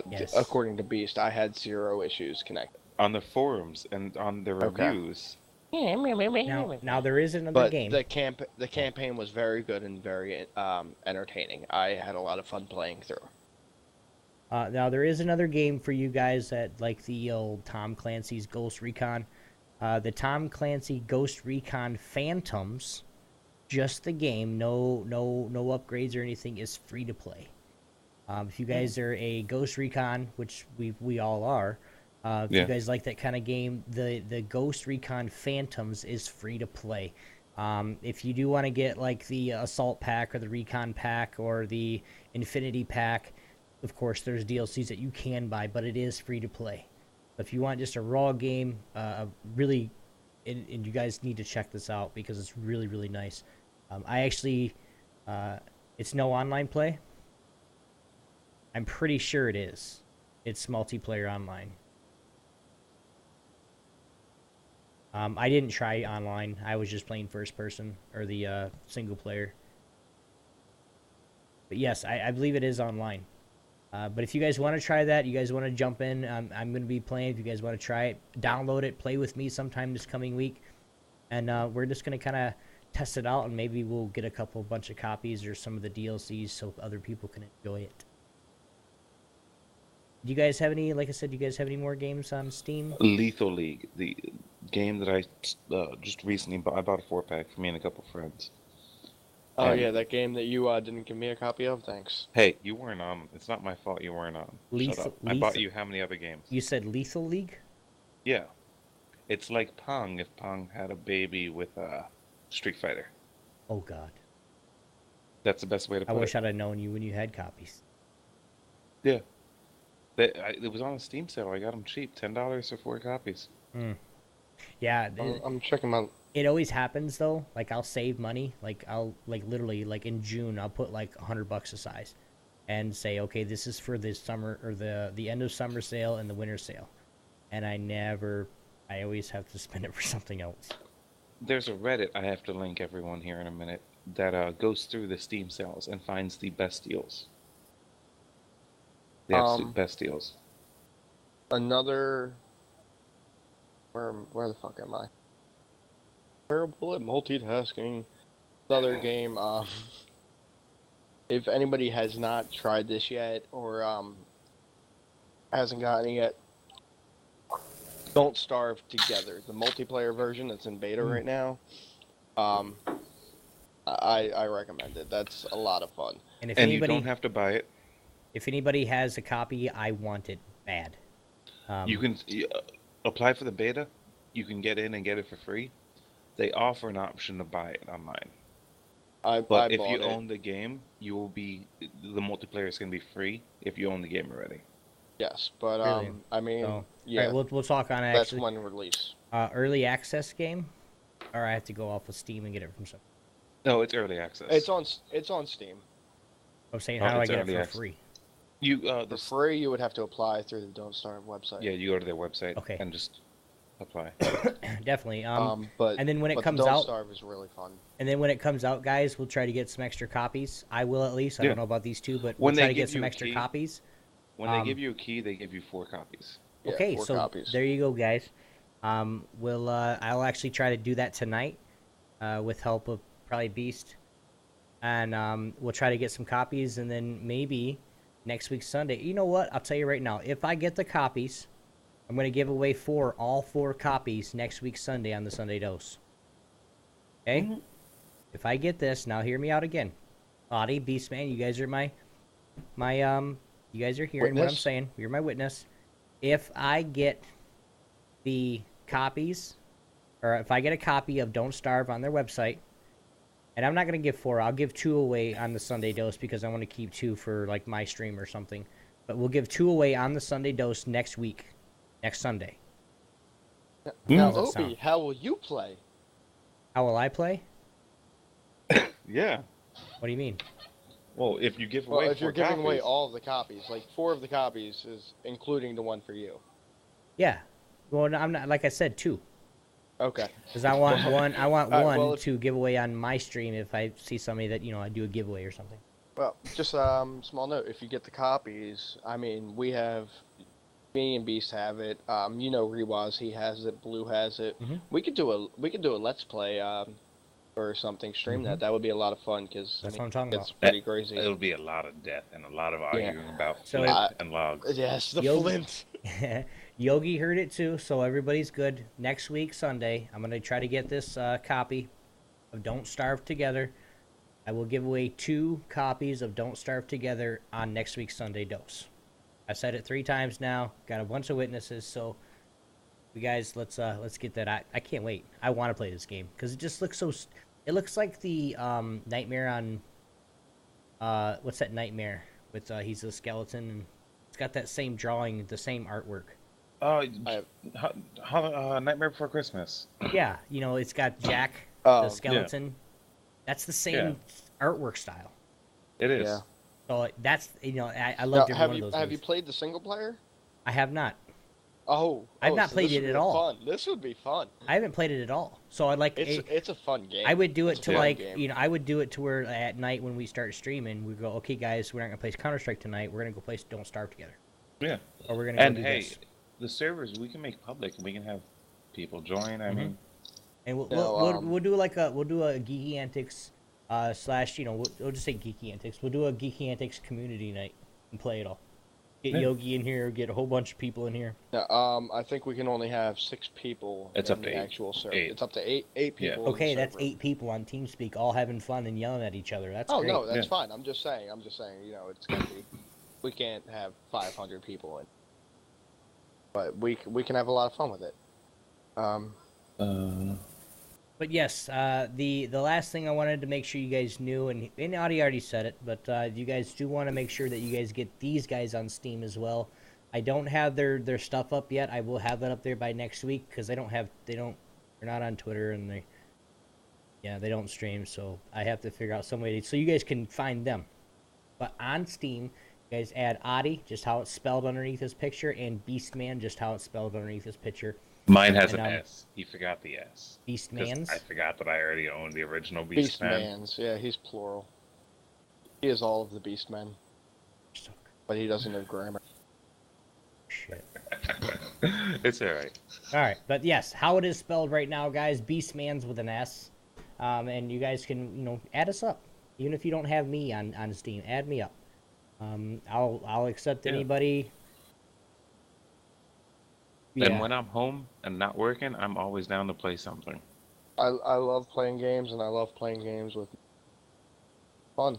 Yes. According to Beast, I had 0 issues connected. On the forums and on the Okay. reviews. Now there is another But game. the campaign was very good and very entertaining. I had a lot of fun playing through. Now there is another game for you guys that like the old Tom Clancy's Ghost Recon. The Tom Clancy Ghost Recon Phantoms, just the game, no upgrades or anything, is free to play. If you guys are a Ghost Recon, which we all are, if you guys like that kind of game, the Ghost Recon Phantoms is free to play. If you do want to get like the Assault Pack or the Recon Pack or the Infinity Pack, of course there's DLCs that you can buy, but it is free to play. If you want just a raw game, really, and you guys need to check this out because it's really, really nice. I actually, it's no online play. I'm pretty sure it is. It's multiplayer online. I didn't try online. I was just playing first person or the single player. But yes, I believe it is online. But if you guys want to try that, you guys want to jump in, I'm going to be playing. If you guys want to try it, download it, play with me sometime this coming week. And we're just going to kind of test it out, and maybe we'll get a bunch of copies or some of the DLCs so other people can enjoy it. Do you guys have any, like I said, do you guys have any more games on Steam? Lethal League, the game that I just recently bought. I bought a 4-pack for me and a couple friends. Oh yeah, that game that you didn't give me a copy of. Thanks. Hey, you weren't on. It's not my fault you weren't on. Shut up. I bought you how many other games? You said Lethal League? Yeah. It's like Pong if Pong had a baby with Street Fighter. Oh, God. That's the best way to put I it. wish I'd have known you when you had copies. Yeah. It was on a Steam sale. I got them cheap. $10 for 4 copies. Yeah. I'm checking my... It always happens, though. Like, I'll save money. Like, I'll, like, literally, like, in June, I'll put, like, $100 aside. And say, okay, this is for this summer, or the end of summer sale and the winter sale. And I always have to spend it for something else. There's a Reddit I have to link everyone here in a minute that goes through the Steam sales and finds the best deals. The absolute best deals. Another... Where the fuck am I? terrible at multitasking. Another game. If anybody has not tried this yet or hasn't gotten it yet, Don't Starve Together, the multiplayer version that's in beta right now. I recommend it. That's a lot of fun. And if And anybody, you don't have to buy it. if anybody has a copy, I want it bad. You can apply for the beta. You can get in and get it for free. They offer an option to buy it online. But if you own the game, you will be the multiplayer is going to be free if you own the game already. Yes, but Really? I mean, So, yeah, all right, we'll talk on it. that's Actually, when release. early access game, or I have to go off of Steam and get it from some. No, it's early access. It's on Steam. I'm saying, Oh, how do I it's get it early for access. free? You For free, you would have to apply through the Don't Starve website. yeah, you go to their website Okay. and just apply. Definitely. But and then when it but comes Don't out, Starve is really fun. and then when it comes out, guys, we'll try to get some extra copies. I will at least. I Yeah. don't know about these two, but When we'll try they to get give some you a extra key- copies. When they give you a key, they give you 4 copies. Yeah, Okay, 4 so copies. there you go, guys. I'll actually try to do that tonight, with help of probably Beast, and we'll try to get some copies, and then maybe next week Sunday. You know what? I'll tell you right now. If I get the copies, I'm going to give away all 4 copies next week Sunday on the Sunday Dose. Okay? Mm-hmm. If I get this, now hear me out again. Oddy, Beastman, you guys are you guys are hearing what I'm Witness? saying. You're my witness. If I get the copies, or if I get a copy of Don't Starve on their website, and I'm not going to give 4, I'll give 2 away on the Sunday Dose because I want to keep 2 for like my stream or something. But we'll give 2 away on the Sunday Dose next week, next Sunday. Now, How's that Obi, sound? how will you play? How will I play? Yeah. What do you mean? Well, if you give Well, away if you're 4 giving away copies- all of the copies, like 4 of the copies is including the one for you. Yeah. Well, no, I'm not. Like I said, 2. Okay. Because I want one. I want Alright, one well, if- to give away on my stream if I see somebody that I do a giveaway or something. Well, just small note. If you get the copies, I mean, we have me and Beast have it. Rewaz, he has it. Blue has it. Mhm. We could do a let's play or something. Stream that. That would be a lot of fun because That's what I'm talking it's about. pretty crazy. It'll be a lot of death and a lot of arguing about So flint and logs. Yes, the Yo- flint. Yogi heard it too, so everybody's good. Next week, Sunday, I'm going to try to get this copy of Don't Starve Together. I will give away 2 copies of Don't Starve Together on next week's Sunday Dose. I've said it 3 times now. Got a bunch of witnesses, so you guys, let's get that. I can't wait. I want to play this game because it just looks so. It looks like the Nightmare on. What's that Nightmare with? He's a skeleton and it's got that same drawing, the same artwork. Nightmare Before Christmas. Yeah, it's got Jack, Oh, the skeleton. That's the same artwork style. It is. Yeah. So that's I Now, loved every have one you of those. have you movies. played the single player? I have not. I've not played it at all. This would be fun. I haven't played it at all. So I'd like. It's a fun game. I would do it It's a to fun like game. I would do it to where at night when we start streaming we go, okay guys, we're not gonna play Counter-Strike tonight. We're gonna go play Don't Starve together, Yeah. or we're gonna And go do hey, this. the servers we can make public and we can have people join. I mean, And we'll do a Geeky Antics slash we'll just say Geeky Antics. We'll do a Geeky Antics community night and play it all. Get Yogi in here, get a whole bunch of people in here. Now, I think we can only have 6 people. It's in up to the 8. actual server. 8. It's up to eight people. Yeah. in the Okay, that's server. 8 people on TeamSpeak all having fun and yelling at each other. That's Oh great. no, that's Yeah. fine. I'm just saying. It's gonna be. We can't have 500 people in. But we can have a lot of fun with it. But yes, the last thing I wanted to make sure you guys knew, and Audie already said it, but you guys do want to make sure that you guys get these guys on Steam as well. I don't have their stuff up yet. I will have that up there by next week because they're not on Twitter and they don't stream, so I have to figure out some way so you guys can find them. But on Steam, you guys add Oddy, just how it's spelled underneath his picture, and Beastman, just how it's spelled underneath his picture. mine has And, an S. He forgot the S. 'Cause Beastman's. I forgot that I already owned the original Beastman. Beastman. Yeah, he's plural. He is all of the Beastmen, but he doesn't know grammar. Shit. It's alright. All right, but yes, how it is spelled right now, guys, Beastman's with an S. And you guys can, add us up. Even if you don't have me on Steam, add me up. I'll accept Yeah. anybody. And when I'm home and not working, I'm always down to play something. I love playing games, and I love playing games with fun.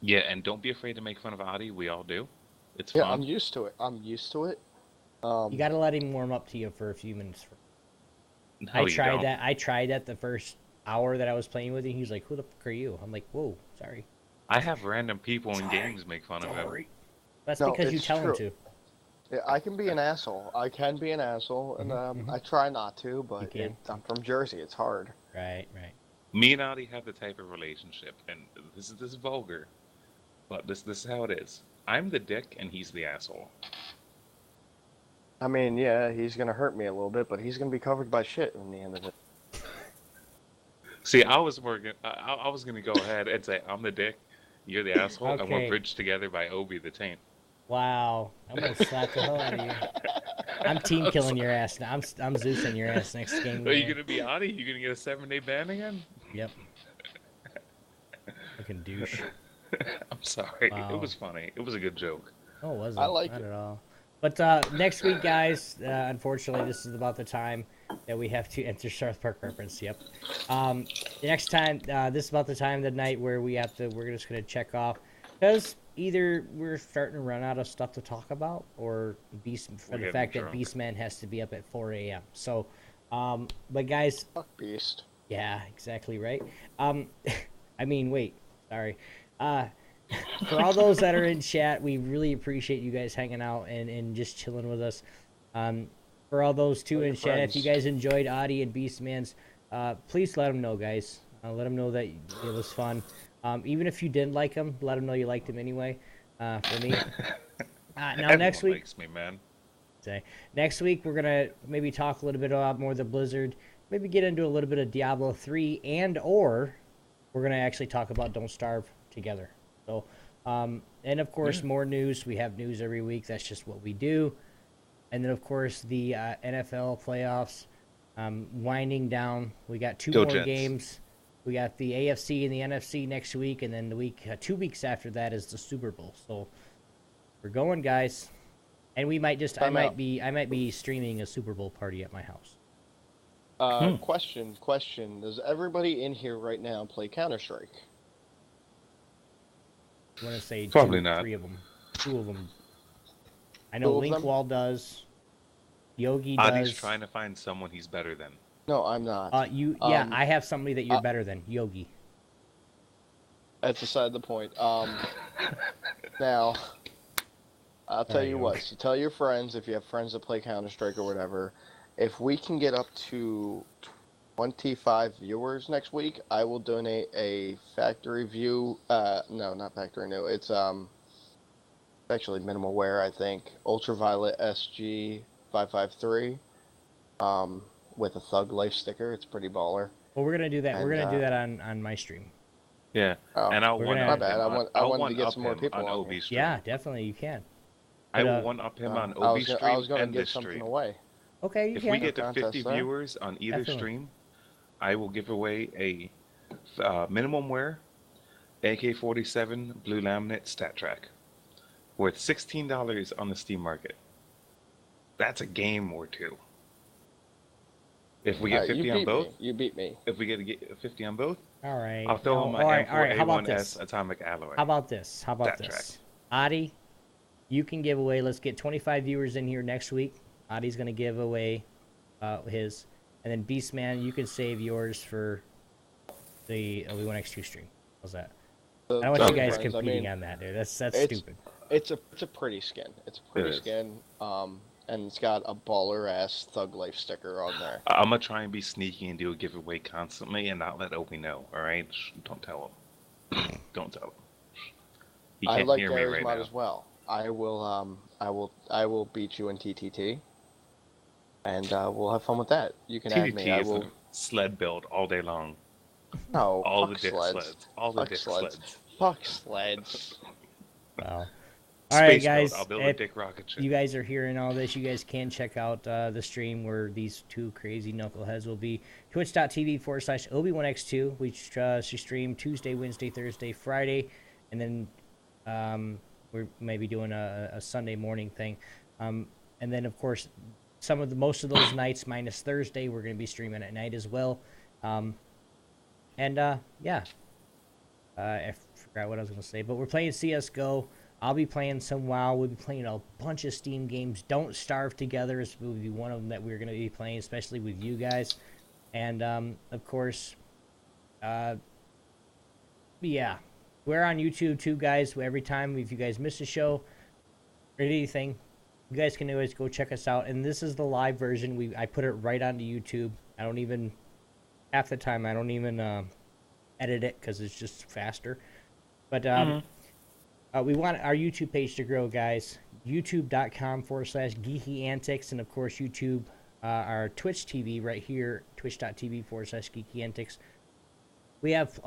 Yeah, and don't be afraid to make fun of Oddy. We all do. It's Yeah, fun. I'm used to it. You got to let him warm up to you for a few minutes. No, I you tried don't. that. I tried that the first hour that I was playing with him. He was like, "Who the fuck are you?" I'm like, "Whoa, sorry." I have random people in games make fun of him. That's No, because you it's tell him true. to. Yeah, I can be an asshole. I can be an asshole, and I try not to, but can. I'm from Jersey. It's hard. Right, right. Me and Oddy have the type of relationship, and this is vulgar, but this is how it is. I'm the dick, and he's the asshole. I mean, yeah, he's gonna hurt me a little bit, but he's gonna be covered by shit in the end of it. See, I was gonna go ahead and say I'm the dick, you're the asshole, and we're Okay. bridged together by Obi the Taint. Wow, I'm gonna slap the hell out of you. I'm team killing your ass now. I'm Zeusing your ass next game. Are you gonna be Oddy? You gonna get a 7-day ban again? Yep. Fucking douche. I'm sorry. Wow. It was funny. It was a good joke. Oh, it wasn't. I like Not it. at all. But next week, guys, unfortunately, this is about the time that we have to enter South Park reference. Yep. Next time, this is about the time of the night where we're just gonna check off, because either we're starting to run out of stuff to talk about, or the fact that Beastman has to be up at 4 a.m. So, but guys, Fuck Beast. yeah, exactly right. I mean, wait, sorry. For all those that are in chat, we really appreciate you guys hanging out and just chilling with us. For all those too in chat, if you guys enjoyed Oddy and Beastman's, please let them know, guys. Let them know that it was fun. Even if you didn't like them, let them know you liked them anyway. For me. Now next week, likes me, man. Next week we're gonna maybe talk a little bit about more of the Blizzard. Maybe get into a little bit of Diablo 3, or we're gonna actually talk about Don't Starve together. So, and of course, more news. We have news every week. That's just what we do. And then, of course, the NFL playoffs winding down. We got two more games. We got the AFC and the NFC next week, and then the 2 weeks after that is the Super Bowl. So we're going, guys. And we might I might be streaming a Super Bowl party at my house. Question. Does everybody in here right now play Counter-Strike? I want to say Probably not. 3 of them. 2 of them. I know Linkwall does. Yogi does. Oddy's trying to find someone he's better than. No, I'm not. I have somebody that you're better than, Yogi. That's beside the point. Now, I'll tell you what. So tell your friends, if you have friends that play Counter-Strike or whatever, if we can get up to 25 viewers next week, I will donate a factory view. No, not factory new. It's actually minimal wear, I think. Ultraviolet SG 553. With a Thug Life sticker. It's pretty baller. Well, we're gonna do that. We're gonna do that on my stream. Yeah, and I'll one up him. I wanted to get some more people on on Obi's stream. Yeah, definitely you can. I will one up him on Obi's stream I was gonna and give this something stream. away. Okay, you If can. we get to 50 viewers on either stream, I will give away a minimum wear AK-47 blue laminate stat track worth $16 on the Steam market. That's a game or two. If we get 50 on both, you beat me. If we get 50 on both, all right, I'll throw in my M4A1S atomic alloy. How about this? Oddy, you can give away. Let's get 25 viewers in here next week. Oddy's gonna give away his, and then Beastman, you can save yours for the We1X2 stream. How's that? I don't want you guys competing on that, dude. That's stupid. It's a pretty skin. It's a pretty skin. And it's got a baller ass Thug Life sticker on there. I'm gonna try and be sneaky and do a giveaway constantly and not let Opie know. All right, don't tell him. Don't tell him. He can't I like hear me Gary's right mod now. as well. I will beat you in TTT, and we'll have fun with that. You can add me. TTT is a sled build all day long. No, all the fuck dick sleds. All the dick sleds. Fuck sleds. Wow. All right, Space guys. Road. I'll build a dick rocket ship. You guys are hearing all this. You guys can check out the stream where these two crazy knuckleheads will be. Twitch.tv/Obi1X2. We stream Tuesday, Wednesday, Thursday, Friday, and then we're maybe doing a Sunday morning thing. And then, of course, most of those nights, minus Thursday, we're going to be streaming at night as well. Yeah. I forgot what I was going to say, but we're playing CSGO. I'll be playing some WoW. We'll be playing a bunch of Steam games. Don't Starve Together will be one of them that we're going to be playing, especially with you guys. And, of course, yeah. We're on YouTube, too, guys. Every time, if you guys miss a show or anything, you guys can always go check us out. And this is the live version. I put it right onto YouTube. Half the time, I don't even edit it because it's just faster. But we want our YouTube page to grow, guys. YouTube.com/geeky antics, and of course YouTube, our Twitch TV right here, twitch.tv/geeky antics. We have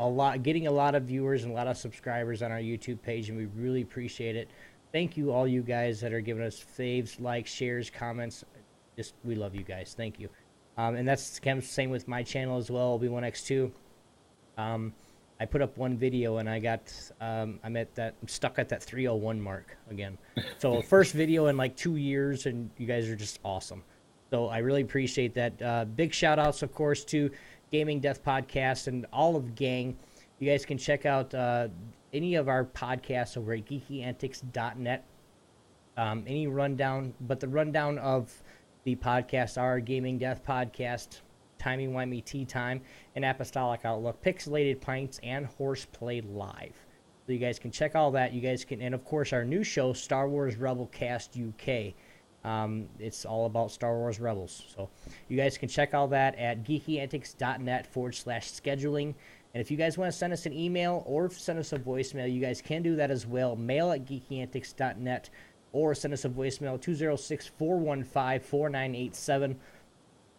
getting a lot of viewers and a lot of subscribers on our YouTube page, and we really appreciate it. Thank you, all you guys that are giving us faves, likes, shares, comments. We love you guys. Thank you. And that's kind of the same with my channel as well, Obi1X2. I put up one video and I'm stuck at that 301 mark again. So first video in like 2 years, and you guys are just awesome. So I really appreciate that. Big shout outs, of course, to Gaming Death Podcast and all of the gang. You guys can check out any of our podcasts over at geekyantics.net. Any rundown, but the rundown of the podcasts are Gaming Death Podcast, Timey Wimey Tea Time, and Apostolic Outlook, Pixelated Pints, and Horseplay Live. So you guys can check all that. You guys can, and of course our new show, Star Wars Rebel Cast UK. It's all about Star Wars Rebels. So you guys can check all that at geekyantics.net/scheduling. And if you guys want to send us an email or send us a voicemail, you guys can do that as well. Mail at geekyantics.net, or send us a voicemail, 206-415-4987.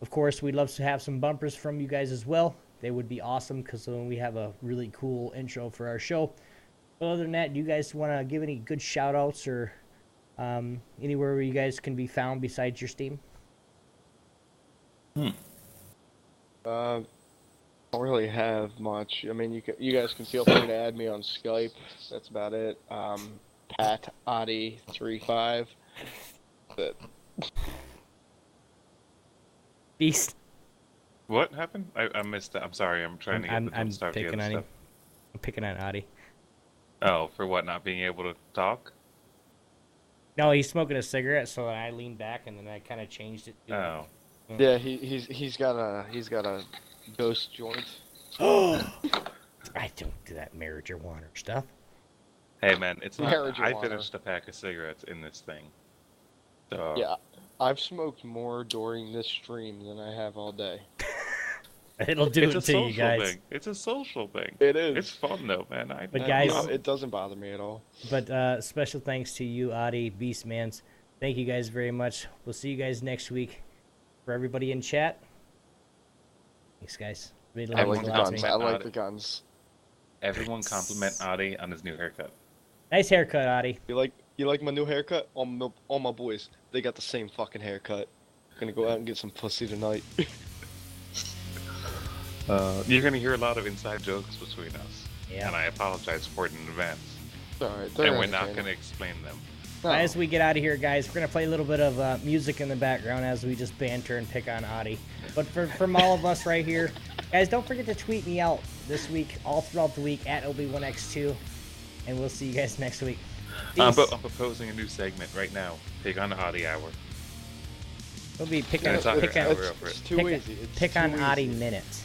Of course, we'd love to have some bumpers from you guys as well. They would be awesome because we have a really cool intro for our show. But other than that, do you guys want to give any good shout-outs or anywhere where you guys can be found besides your Steam? Don't really have much. I mean, you guys can feel free to add me on Skype. That's about it. Pat Oddy 35. But Beast. What happened? I missed that. I'm sorry. I'm trying to get the stuff picking on him. I'm picking on Oddy. Oh, for what? Not being able to talk? No, he's smoking a cigarette, so I leaned back and then I kind of changed it. Oh. yeah, he's got a ghost joint. I don't do that marijuana stuff. Hey man, it's not. I Marijuana. finished a pack of cigarettes in this thing. So Yeah, I've smoked more during this stream than I have all day. It'll do it's it a to social you guys. thing. It's a social thing. It is. It's fun though, man. But guys, it doesn't bother me at all. But special thanks to you, Oddy, Beastmans. Thank you guys very much. We'll see you guys next week. For everybody in chat, thanks, guys. Really I like means the a lot to guns. me. I like the guns. Everyone compliment Oddy on his new haircut. Nice haircut, Oddy. You like my new haircut? All my boys, they got the same fucking haircut. Gonna go out and get some pussy tonight. You're gonna hear a lot of inside jokes between us. Yeah. And I apologize for it in advance. Alright, And we're not gonna explain them. No. As we get out of here, guys, we're gonna play a little bit of music in the background as we just banter and pick on Oddy. But from all of us right here, guys, don't forget to tweet me out this week, all throughout the week, at Obi1X2, and we'll see you guys next week. But Peace. I'm proposing a new segment right now. Pick on the Oddy Hour. We'll be picking And it's pick either on, hour over It's it. too pick, easy. It's pick too on easy. Oddy minutes.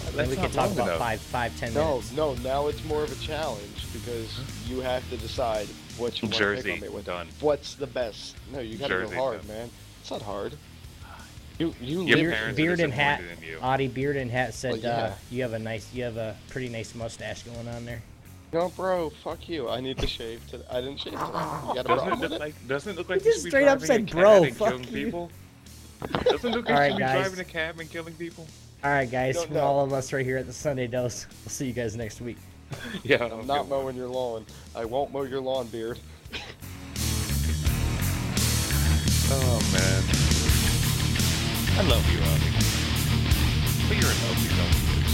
Then That's we can not talk long about enough. 10 No, minutes. no. Now it's more of a challenge because you have to decide what you want to Jersey, pick on me with. done. What's the best? No, you gotta Jersey, go hard, done. man. It's not hard. You Your live. parents are Beard and hat. disappointed in you. Oddy, beard and hat said Well, yeah. you have a pretty nice mustache going on there. No, bro. Fuck you. I need to shave. I didn't shave today. You got a Doesn't problem it with look it? like? Doesn't it look like You you just should be straight up driving said, a "Bro, cab and fuck killing you." people? Doesn't it look like Alright, you should be guys. driving a cab and killing people? All right, guys, don't from know. all of us right here at the Sunday Dose, we'll see you guys next week. Yeah. I'm not mowing your lawn. I won't mow your lawn, Beard. Oh man. I love you, Oddy. But you're in love with yourself.